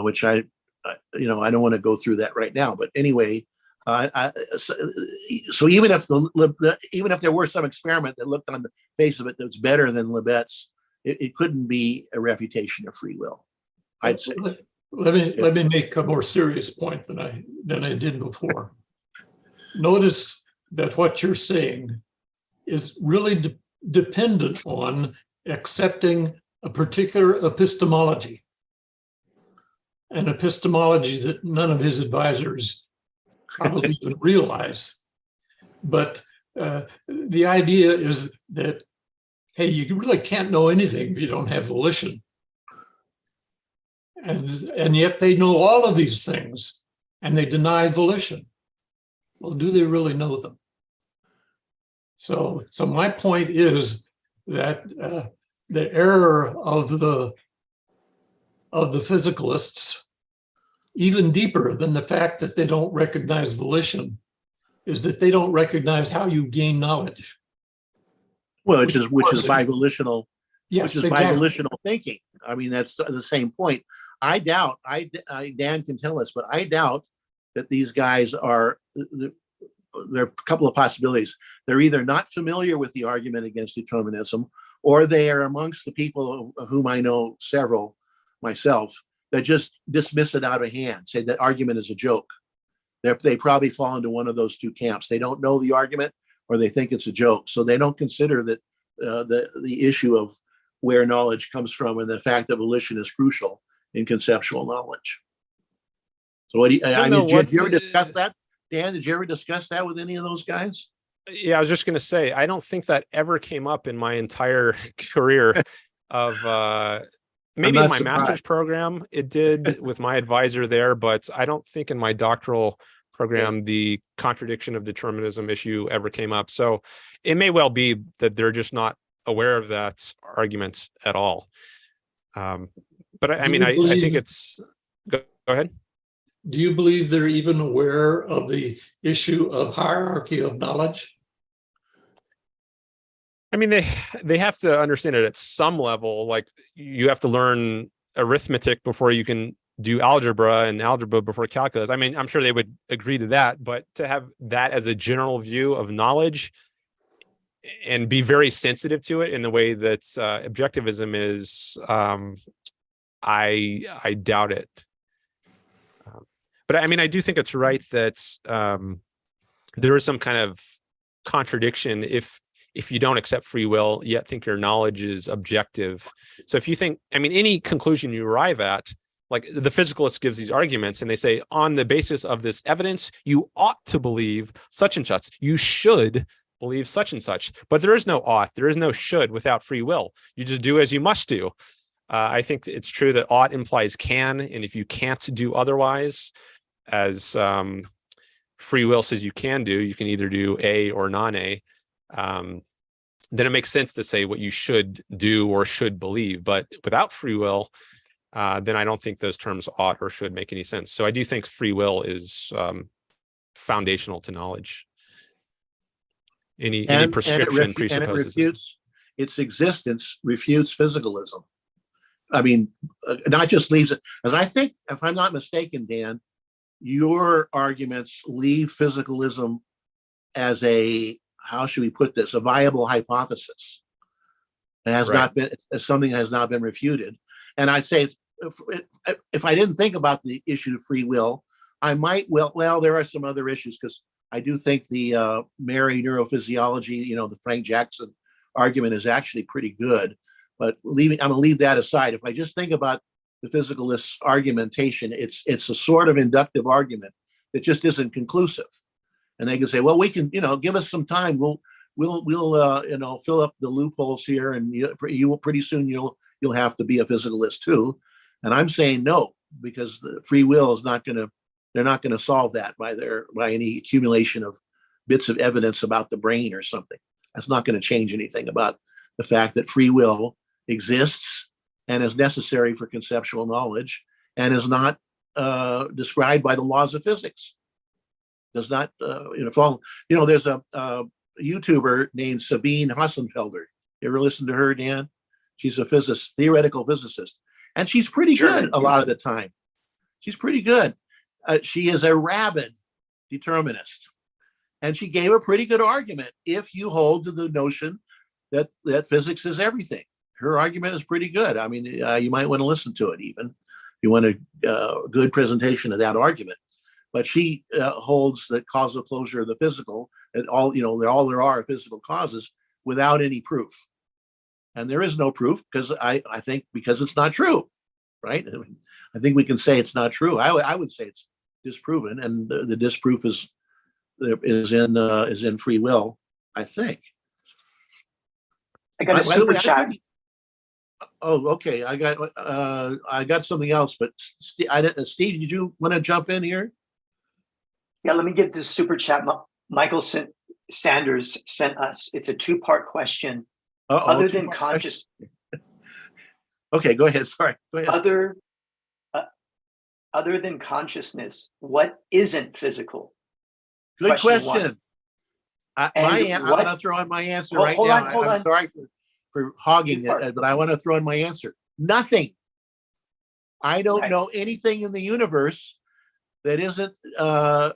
which I don't want to go through that right now. But anyway, So even if even if there were some experiment that looked on the face of it that's better than Libet's, it couldn't be a refutation of free will, I'd say. Let me make a more serious point than I did before. Notice that what you're saying is really dependent on accepting a particular epistemology, an epistemology that none of his advisors probably even realize. But the idea is that, hey, you really can't know anything if you don't have volition. And yet they know all of these things and they deny volition. Well, do they really know them? So my point is that the error of the physicalists, even deeper than the fact that they don't recognize volition, is that they don't recognize how you gain knowledge. Well, which is by volitional, yes, which is by volitional thinking. I mean, that's the same point. I doubt, Dan can tell us, but I doubt that these guys are, there are a couple of possibilities. They're either not familiar with the argument against determinism, or they are amongst the people of whom I know several myself that just dismiss it out of hand, say that argument is a joke. They probably fall into one of those two camps. They don't know the argument, or they think it's a joke. So they don't consider that the issue of where knowledge comes from and the fact that volition is crucial in conceptual knowledge. So what do you, did you ever discuss that? Dan, did you ever discuss that with any of those guys? Yeah, I was just going to say, I don't think that ever came up in my entire career of maybe in my master's program, it did with my advisor there, but I don't think in my doctoral program, the contradiction of determinism issue ever came up. So it may well be that they're just not aware of that argument at all. But I mean, I think it's, go ahead. Do you believe they're even aware of the issue of hierarchy of knowledge? I mean, they have to understand it at some level. Like, you have to learn arithmetic before you can do algebra, and algebra before calculus. I mean, I'm sure they would agree to that, but to have that as a general view of knowledge and be very sensitive to it in the way that objectivism is, I doubt it. But I mean, I do think it's right that there is some kind of contradiction if you don't accept free will, yet think your knowledge is objective. So if you think, I mean, any conclusion you arrive at, like the physicalist gives these arguments and they say, on the basis of this evidence, you ought to believe such and such. You should believe such and such. But there is no ought, there is no should without free will. You just do as you must do. I think it's true that ought implies can, and if you can't do otherwise, as free will says you can do, you can either do A or non-A, then it makes sense to say what you should do or should believe. But without free will, then I don't think those terms ought or should make any sense. So I do think free will is foundational to knowledge. Any prescription presupposes and its existence refutes physicalism. I mean, not just leaves it, as I think, if I'm not mistaken, Dan, your arguments leave physicalism as a, how should we put this, a viable hypothesis. It has not been, something that has not been refuted. And I'd say if I didn't think about the issue of free will, I might, well, there are some other issues, because I do think the Mary neurophysiology, the Frank Jackson argument is actually pretty good. But I'm going to leave that aside. If I just think about the physicalist argumentation, it's a sort of inductive argument that just isn't conclusive. And they can say, well, we can, give us some time. We'll fill up the loopholes here, and you will pretty soon you'll have to be a physicalist too. And I'm saying no, because the free will is not going to, they're not going to solve that by any accumulation of bits of evidence about the brain or something. That's not going to change anything about the fact that free will exists and is necessary for conceptual knowledge and is not described by the laws of physics. Does not, follow. There's a YouTuber named Sabine Hassenfelder. You ever listen to her, Dan? She's a theoretical physicist, and she's pretty good a lot of the time. She's pretty good. She is a rabid determinist. And she gave a pretty good argument if you hold to the notion that physics is everything. Her argument is pretty good. I mean, you might want to listen to it even if you want a good presentation of that argument. But she holds that causal closure of the physical, that all there are physical causes without any proof. And there is no proof because I think because it's not true, right? I think we can say it's not true. I would say it's disproven, and the disproof is in free will, I think. I got a super chat. Oh, okay. I got something else, but Steve, did you want to jump in here? Yeah, let me get this super chat. Michael Sanders sent us. It's a two-part question. Other than conscious. Okay, go ahead. Sorry. Go ahead. Other than consciousness, what isn't physical? Good question. I'm going to throw in my answer right now. I'm sorry for hogging it, but I want to throw in my answer. Nothing. I don't know anything in the universe that isn't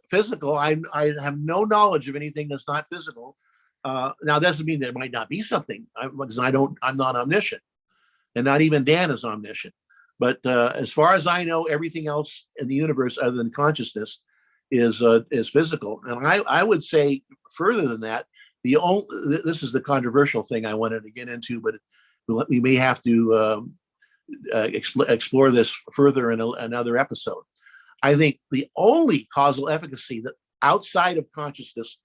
physical. I have no knowledge of anything that's not physical. Now, that doesn't mean there might not be something, because I'm not omniscient, and not even Dan is omniscient. But as far as I know, everything else in the universe other than consciousness is physical. And I would say further than that, this is the controversial thing I wanted to get into, but we may have to explore this further in another episode. I think the only causal efficacy that outside of consciousness,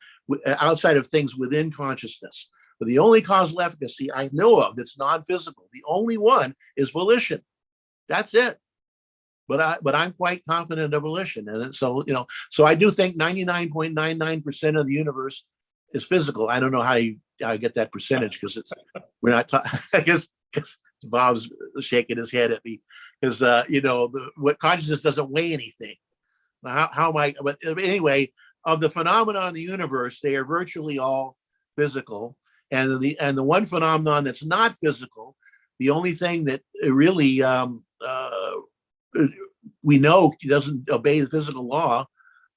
outside of things within consciousness, but the only causal efficacy I know of that's non-physical, the only one is volition. That's it. But I'm quite confident of volition, and so I do think 99.99% of the universe is physical. I don't know how you get that percentage, because we're not. I guess Bob's shaking his head at me because what consciousness doesn't weigh anything. How am I? But anyway, of the phenomena in the universe, they are virtually all physical, and the one phenomenon that's not physical, the only thing that really we know doesn't obey the physical law,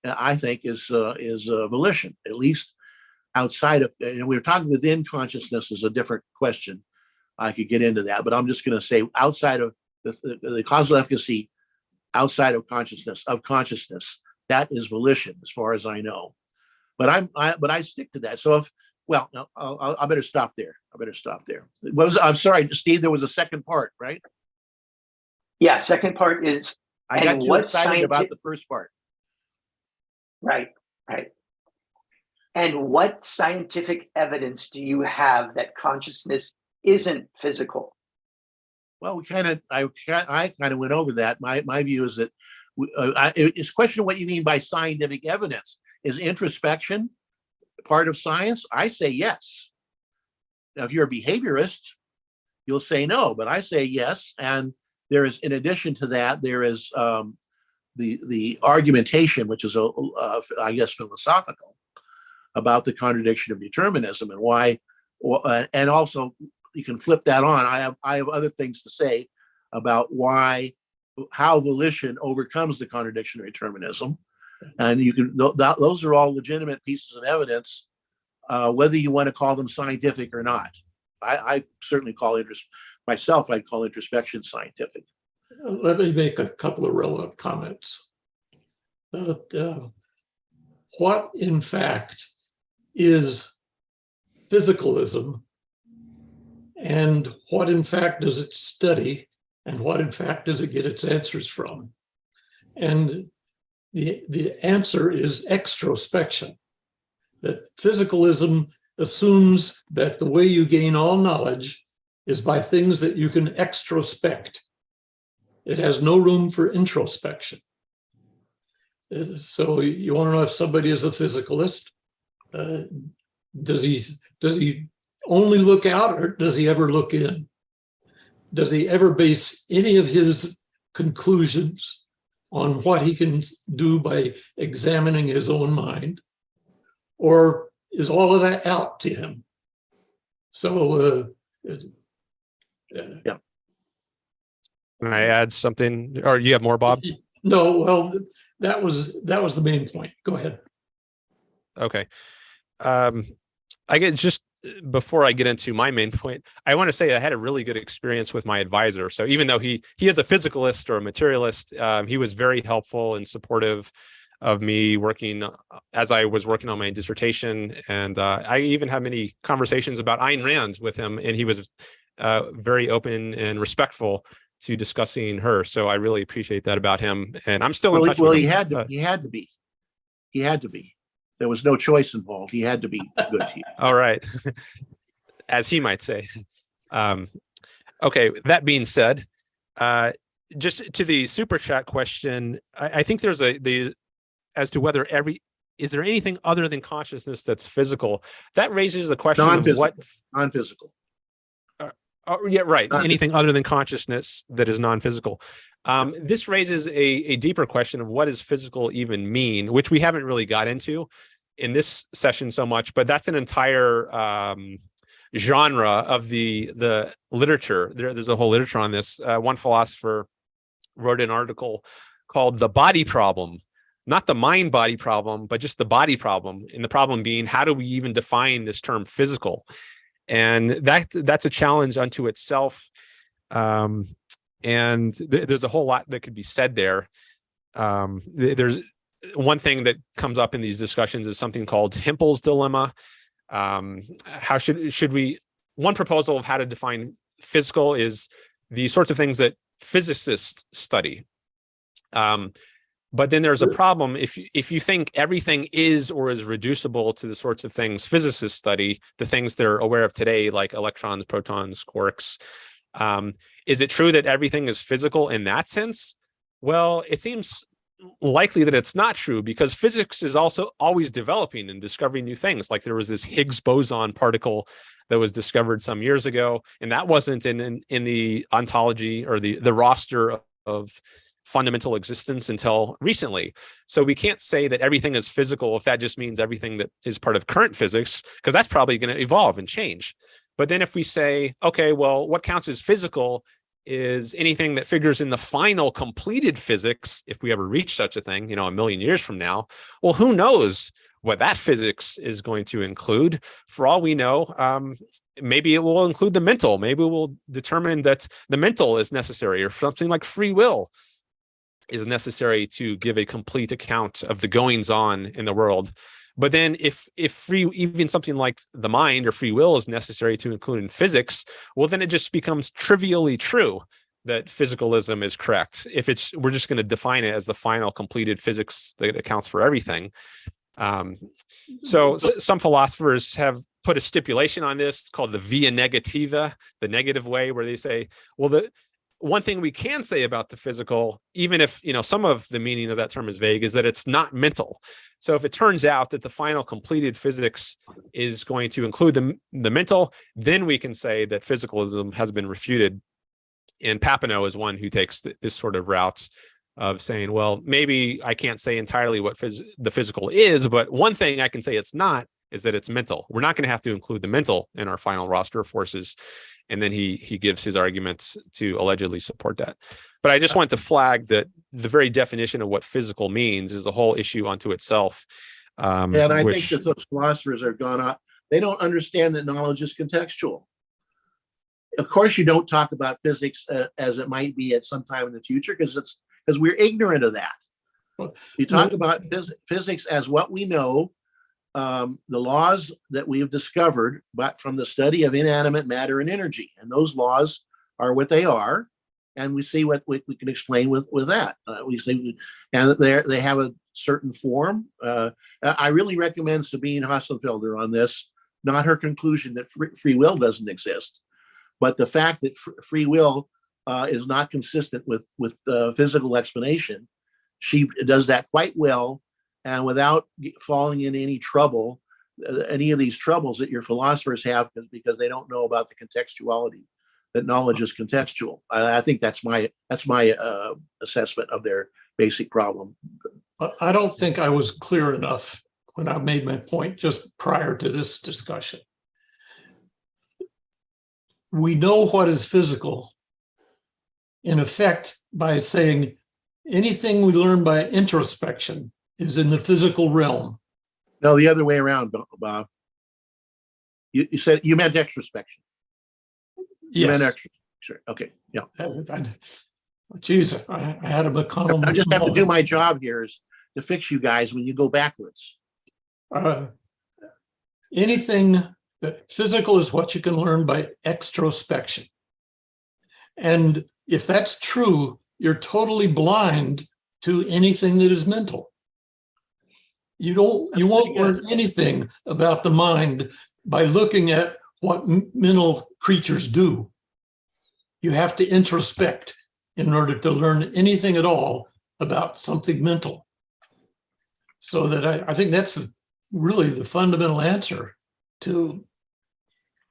I think, is volition. At least outside of, we're talking within consciousness is a different question. I could get into that, but I'm just going to say outside of the causal efficacy, outside of consciousness, that is volition, as far as I know. But I stick to that. So I better stop there. I'm sorry, Steve. There was a second part, right? Yeah, second part is. I got too excited about the first part. Right. And what scientific evidence do you have that consciousness isn't physical? Well, I kind of went over that. My view is that it's a question of what you mean by scientific evidence. Is introspection part of science? I say yes. Now, if you're a behaviorist, you'll say no, but I say yes. And there is, in addition to that, there is the argumentation, which is, I guess, philosophical, about the contradiction of determinism and why, and also you can flip that on. I have other things to say about how volition overcomes the contradiction of determinism, and those are all legitimate pieces of evidence, whether you want to call them scientific or not. I certainly I'd call introspection scientific. Let me make a couple of relevant comments. What, in fact, is physicalism, and what, in fact, does it study, and what, in fact, does it get its answers from? And the answer is extrospection. That physicalism assumes that the way you gain all knowledge is by things that you can extrospect. It has no room for introspection. So you want to know if somebody is a physicalist? Does he only look out, or does he ever look in? Does he ever base any of his conclusions on what he can do by examining his own mind? Or is all of that out to him? So yeah. Can I add something, or you have more, Bob? No, well, that was the main point. Go ahead. Okay. I get just before I get into my main point, I want to say I had a really good experience with my advisor. So even though he is a physicalist or a materialist, he was very helpful and supportive of me working as I was working on my dissertation. And I even had many conversations about Ayn Rand with him, and he was very open and respectful to discussing her. So I really appreciate that about him. And I'm still in touch with him. He had to be. He had to be. There was no choice involved. He had to be good to you. All right. As he might say. Okay, that being said, just to the super chat question, I think there's as to whether is there anything other than consciousness that's physical? That raises the question of what non-physical. Yeah, right. Anything other than consciousness that is non-physical. This raises a deeper question of what does physical even mean, which we haven't really got into in this session so much, but that's an entire genre of the literature. There's a whole literature on this. One philosopher wrote an article called The Body Problem, not the mind-body problem, but just the body problem. And the problem being, how do we even define this term physical? And that's a challenge unto itself. And there's a whole lot that could be said there. There's one thing that comes up in these discussions is something called Hempel's dilemma. How should we? One proposal of how to define physical is the sorts of things that physicists study. But then there's a problem if you think everything is or is reducible to the sorts of things physicists study, the things they're aware of today, like electrons, protons, quarks. Is it true that everything is physical in that sense? Well, it seems likely that it's not true, because physics is also always developing and discovering new things. Like there was this Higgs boson particle that was discovered some years ago, and that wasn't in the ontology or the roster of fundamental existence until recently. So we can't say that everything is physical if that just means everything that is part of current physics, because that's probably going to evolve and change. But then if we say, okay, well, what counts as physical is anything that figures in the final completed physics, if we ever reach such a thing, a million years from now, well, who knows what that physics is going to include? For all we know, maybe it will include the mental. Maybe we'll determine that the mental is necessary, or something like free will is necessary to give a complete account of the goings on in the world. But then if even something like the mind or free will is necessary to include in physics, well, then it just becomes trivially true that physicalism is correct. If we're just going to define it as the final completed physics that accounts for everything. So some philosophers have put a stipulation on this called the via negativa, the negative way, where they say, well, the one thing we can say about the physical, even if some of the meaning of that term is vague, is that it's not mental. So if it turns out that the final completed physics is going to include the mental, then we can say that physicalism has been refuted. And Papineau is one who takes this sort of route of saying, well, maybe I can't say entirely what the physical is, but one thing I can say it's not is that it's mental. We're not going to have to include the mental in our final roster of forces. And then he gives his arguments to allegedly support that. But I just want to flag that the very definition of what physical means is a whole issue unto itself. And I think that those philosophers are gone out. They don't understand that knowledge is contextual. Of course, you don't talk about physics as it might be at some time in the future, because we're ignorant of that. You talk about physics as what we know, the laws that we have discovered, but from the study of inanimate matter and energy. And those laws are what they are. And we see what we can explain with that. We see, and they have a certain form. I really recommend Sabine Hasselfelder on this, not her conclusion that free will doesn't exist, but the fact that free will is not consistent with physical explanation. She does that quite well, and without falling in any trouble, any of these troubles that your philosophers have, because they don't know about the contextuality, that knowledge is contextual. I think that's my assessment of their basic problem. I don't think I was clear enough when I made my point just prior to this discussion. We know what is physical, in effect, by saying anything we learn by introspection is in the physical realm. No, the other way around, Bob. You said you meant extrospection. You meant Yes. extrospection. Okay. Yeah. Geez, I had a McConnell. I just have to do my job here is to fix you guys when you go backwards. Anything that physical is what you can learn by extrospection. And if that's true, you're totally blind to anything that is mental. You won't learn anything about the mind by looking at what mental creatures do. You have to introspect in order to learn anything at all about something mental. So that I think that's really the fundamental answer to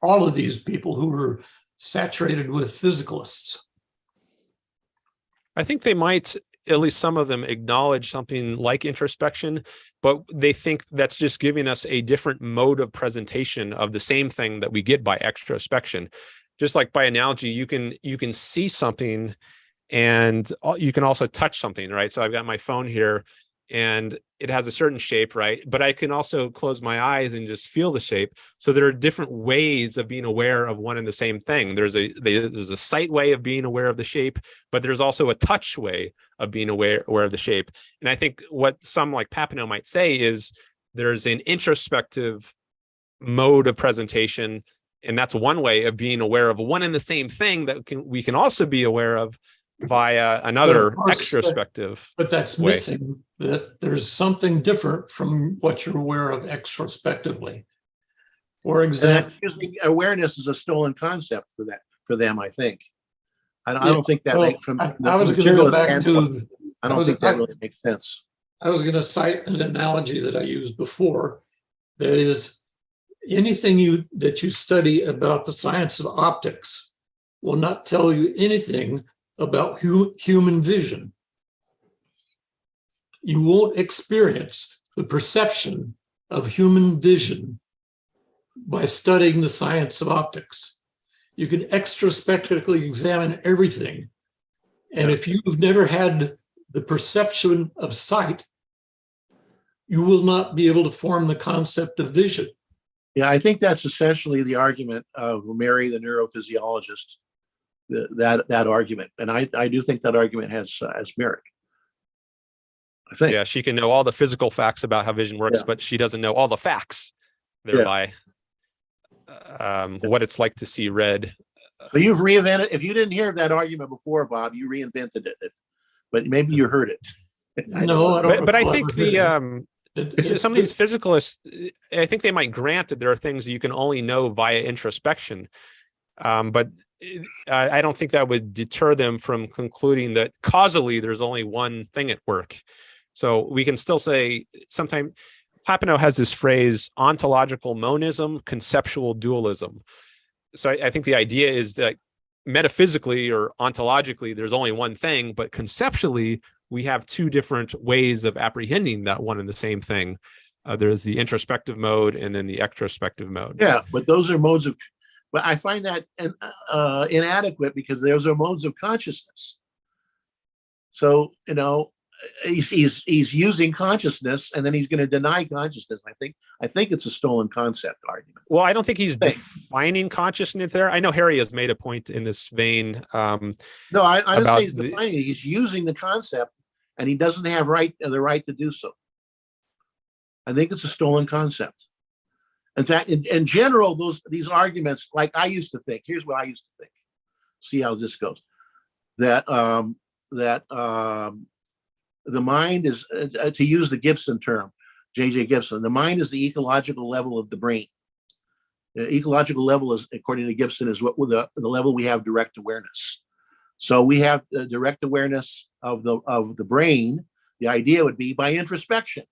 all of these people who are saturated with physicalists. I think they might, at least some of them, acknowledge something like introspection, but they think that's just giving us a different mode of presentation of the same thing that we get by extrospection. Just like by analogy, you can see something and you can also touch something, right? So I've got my phone here and it has a certain shape, right? But I can also close my eyes and just feel the shape. So there are different ways of being aware of one and the same thing. There's a sight way of being aware of the shape, but there's also a touch way of being aware of the shape. And I think what some like Papineau might say is there's an introspective mode of presentation, and that's one way of being aware of one and the same thing that we can also be aware of via another extrospective. But that's way. missing, that there's something different from what you're aware of extrospectively. For example, using awareness is a stolen concept for them, I think. I don't think that makes from. I was going to go back to. I don't think that really makes sense. I was going to cite an analogy that I used before. That is, anything that you study about the science of optics will not tell you anything about human vision. You won't experience the perception of human vision by studying the science of optics. You can extrospectively examine everything. And if you've never had the perception of sight, you will not be able to form the concept of vision. Yeah, I think that's essentially the argument of Mary, the neurophysiologist, that argument. And I do think that argument has merit. I think. Yeah, she can know all the physical facts about how vision works, but she doesn't know all the facts, thereby what it's like to see red. So you've reinvented. If you didn't hear that argument before, Bob, you reinvented it. But maybe you heard it. No, I don't. But I think some of these physicalists, I think they might grant that there are things that you can only know via introspection. But I don't think that would deter them from concluding that causally there's only one thing at work. So we can still say sometimes Papineau has this phrase, ontological monism, conceptual dualism. So I think the idea is that metaphysically or ontologically, there's only one thing, but conceptually, we have two different ways of apprehending that one and the same thing. There's the introspective mode and then the extrospective mode. Yeah, but those are modes of, but I find that inadequate because those are modes of consciousness. So, he's using consciousness and then he's going to deny consciousness. I think it's a stolen concept argument. Well, I don't think he's defining consciousness there. I know Harry has made a point in this vein. No, I don't say he's defining it. He's using the concept and he doesn't have the right to do so. I think it's a stolen concept. In fact, in general, these arguments, like I used to think, here's what I used to think. See how this goes. That the mind is, to use the Gibson term, J.J. Gibson, the mind is the ecological level of the brain. The ecological level is, according to Gibson, is what the level we have direct awareness. So we have direct awareness of the brain. The idea would be by introspection.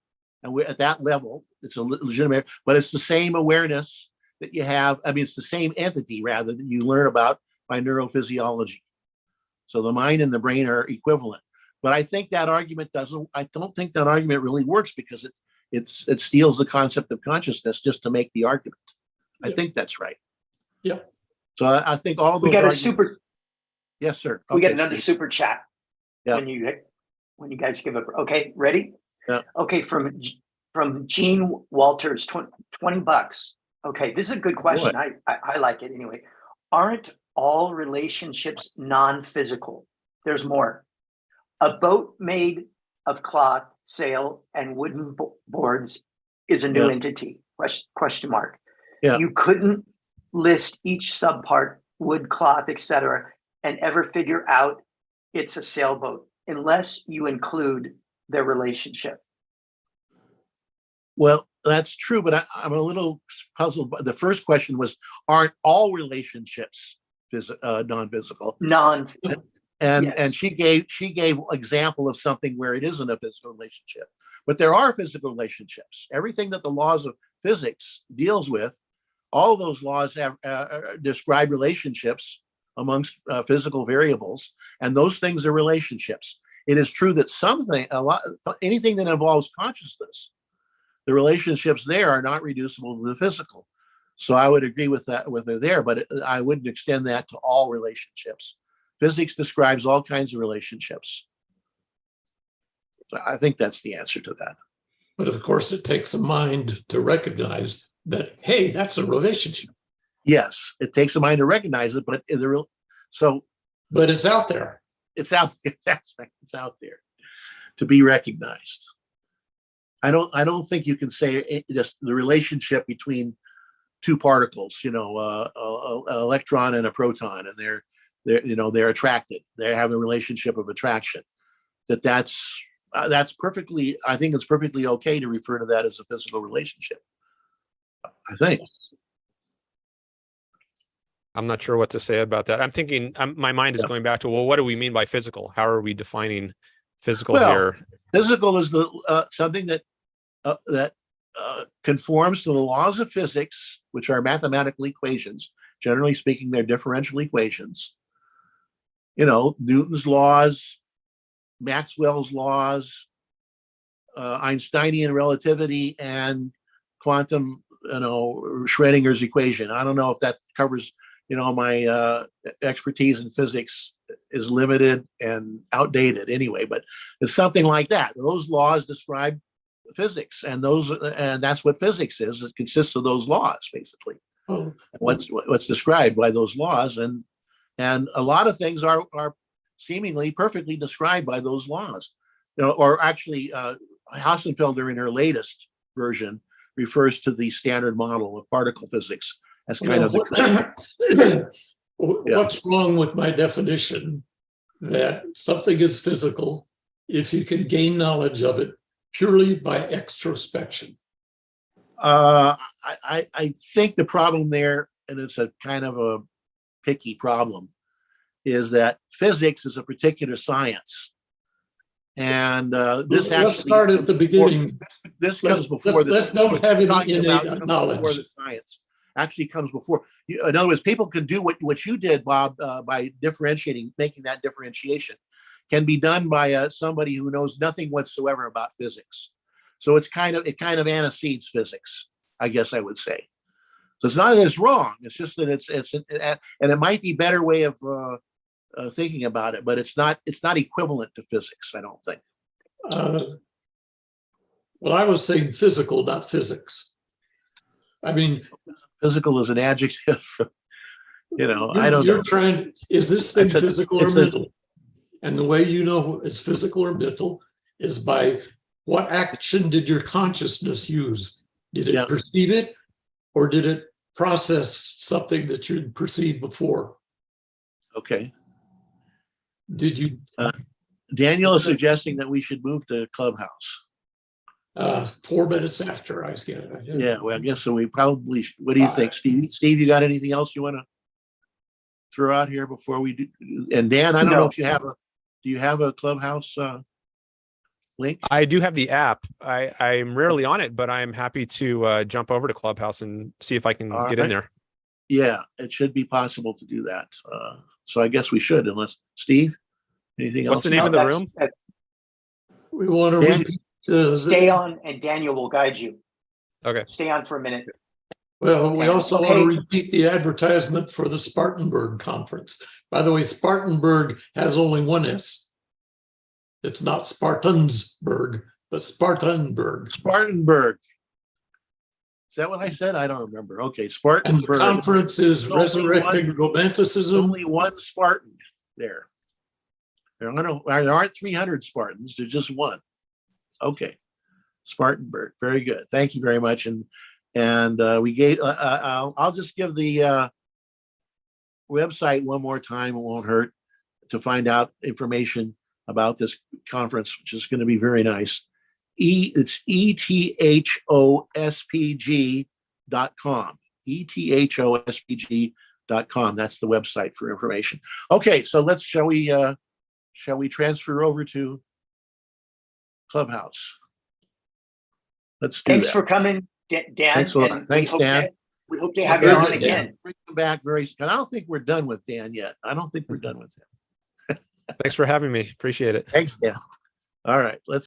And we're at that level, it's a legitimate, but it's the same awareness that you have. I mean, it's the same entity rather that you learn about by neurophysiology. So the mind and the brain are equivalent. But I think that argument I don't think that argument really works because it steals the concept of consciousness just to make the argument. I think that's right. Yeah. So I think all those we got arguments. Yes, sir. We get another super chat. Yeah. When you guys give up. Okay, ready? Yeah. Okay, from from Gene Walters, 20 bucks. Okay, this is a good question. I like it anyway. Aren't all relationships non-physical? There's more. A boat made of cloth, sail, and wooden boards is a new entity, question mark. Yeah. You couldn't list each subpart, wood, cloth, etc., and ever figure out it's a sailboat unless you include their relationship. Well, that's true, but I'm a little puzzled. The first question was, aren't all relationships non-physical? And she gave example of something where it isn't a physical relationship, but there are physical relationships. Everything that the laws of physics deals with, all those laws have describe relationships amongst physical variables, and those things are relationships. It is true that anything that involves consciousness, the relationships there are not reducible to the physical. So I would agree with that, with her there, but I wouldn't extend that to all relationships. Physics describes all kinds of relationships. So I think that's the answer to that. But of course, it takes a mind to recognize that, hey, that's a relationship. Yes, it takes a mind to recognize it, but but it's out there. It's out. That's right. It's out there to be recognized. I don't think you can say just the relationship between two particles, an electron and a proton, and they're attracted. They have a relationship of attraction. That's perfectly. I think it's perfectly okay to refer to that as a physical relationship. I think. I'm not sure what to say about that. I'm thinking, my mind is going back to, well, what do we mean by physical? How are we defining physical here? Physical is something that conforms to the laws of physics, which are mathematical equations. Generally speaking, they're differential equations. Newton's laws, Maxwell's laws, Einsteinian relativity, and quantum, Schrodinger's equation. I don't know if that covers, my expertise in physics is limited and outdated anyway, but it's something like that. Those laws describe physics, and that's what physics is. It consists of those laws, basically. Oh. What's described by those laws, and a lot of things are seemingly perfectly described by those laws. Or actually, Hassenfelder in her latest version refers to the standard model of particle physics as kind of what's wrong with my definition that something is physical if you can gain knowledge of it purely by extrospection? I think the problem there, and it's a kind of a picky problem, is that physics is a particular science. And this actually, let's start at the beginning. This comes before this. Let's don't have any innate knowledge. Before the science actually comes before. In other words, people can do what you did, Bob, by differentiating, making that differentiation, can be done by somebody who knows nothing whatsoever about physics. So it kind of antecedes physics, I guess I would say. So it's not that it's wrong. It's just that it's and it might be a better way of thinking about it, but it's not equivalent to physics, I don't think. Well, I was saying physical, not physics. I mean, physical is an adjective. I don't know. Is this thing physical or mental? And the way you know it's physical or mental is by what action did your consciousness use? Did it perceive it, or did it process something that you'd perceived before? Okay. Did you? Daniel is suggesting that we should move to Clubhouse. 4 minutes after I get it. Yeah, well, I guess so. We probably. What do you think, Steve? Steve, you got anything else you want to throw out here before we do? And Dan, I don't know if you have do you have a Clubhouse link? I do have the app. I'm rarely on it, but I'm happy to jump over to Clubhouse and see if I can get in there. Yeah, it should be possible to do that. So I guess we should, unless Steve, anything else? What's the name of the room? We want to repeat. Stay on, and Daniel will guide you. Okay. Stay on for a minute. Well, we also want to repeat the advertisement for the Spartanburg conference. By the way, Spartanburg has only one S. It's not Spartansburg. the Spartanburg. Spartanburg. Is that what I said? I don't remember. Okay, And the Spartanburg. conference is There's only Resurrecting There's Romanticism. only one Spartan there. There aren't 300 Spartans. There's just one. Okay, Spartanburg. Very good. Thank you very much. And we gave. I'll just give the website one more time. It won't hurt to find out information about this conference, which is going to be very nice. It's ethospg.com. ethospg.com. That's the website for information. Okay, so shall we transfer over to Clubhouse? Let's do Thanks that. for coming, Dan. Thanks a lot. and Thanks, Dan. We hope to have you on again. Bring him back very soon. I don't think we're done with Dan yet. I don't think we're done with him. Thanks for having me. Appreciate it. Thanks, Dan. All right, let's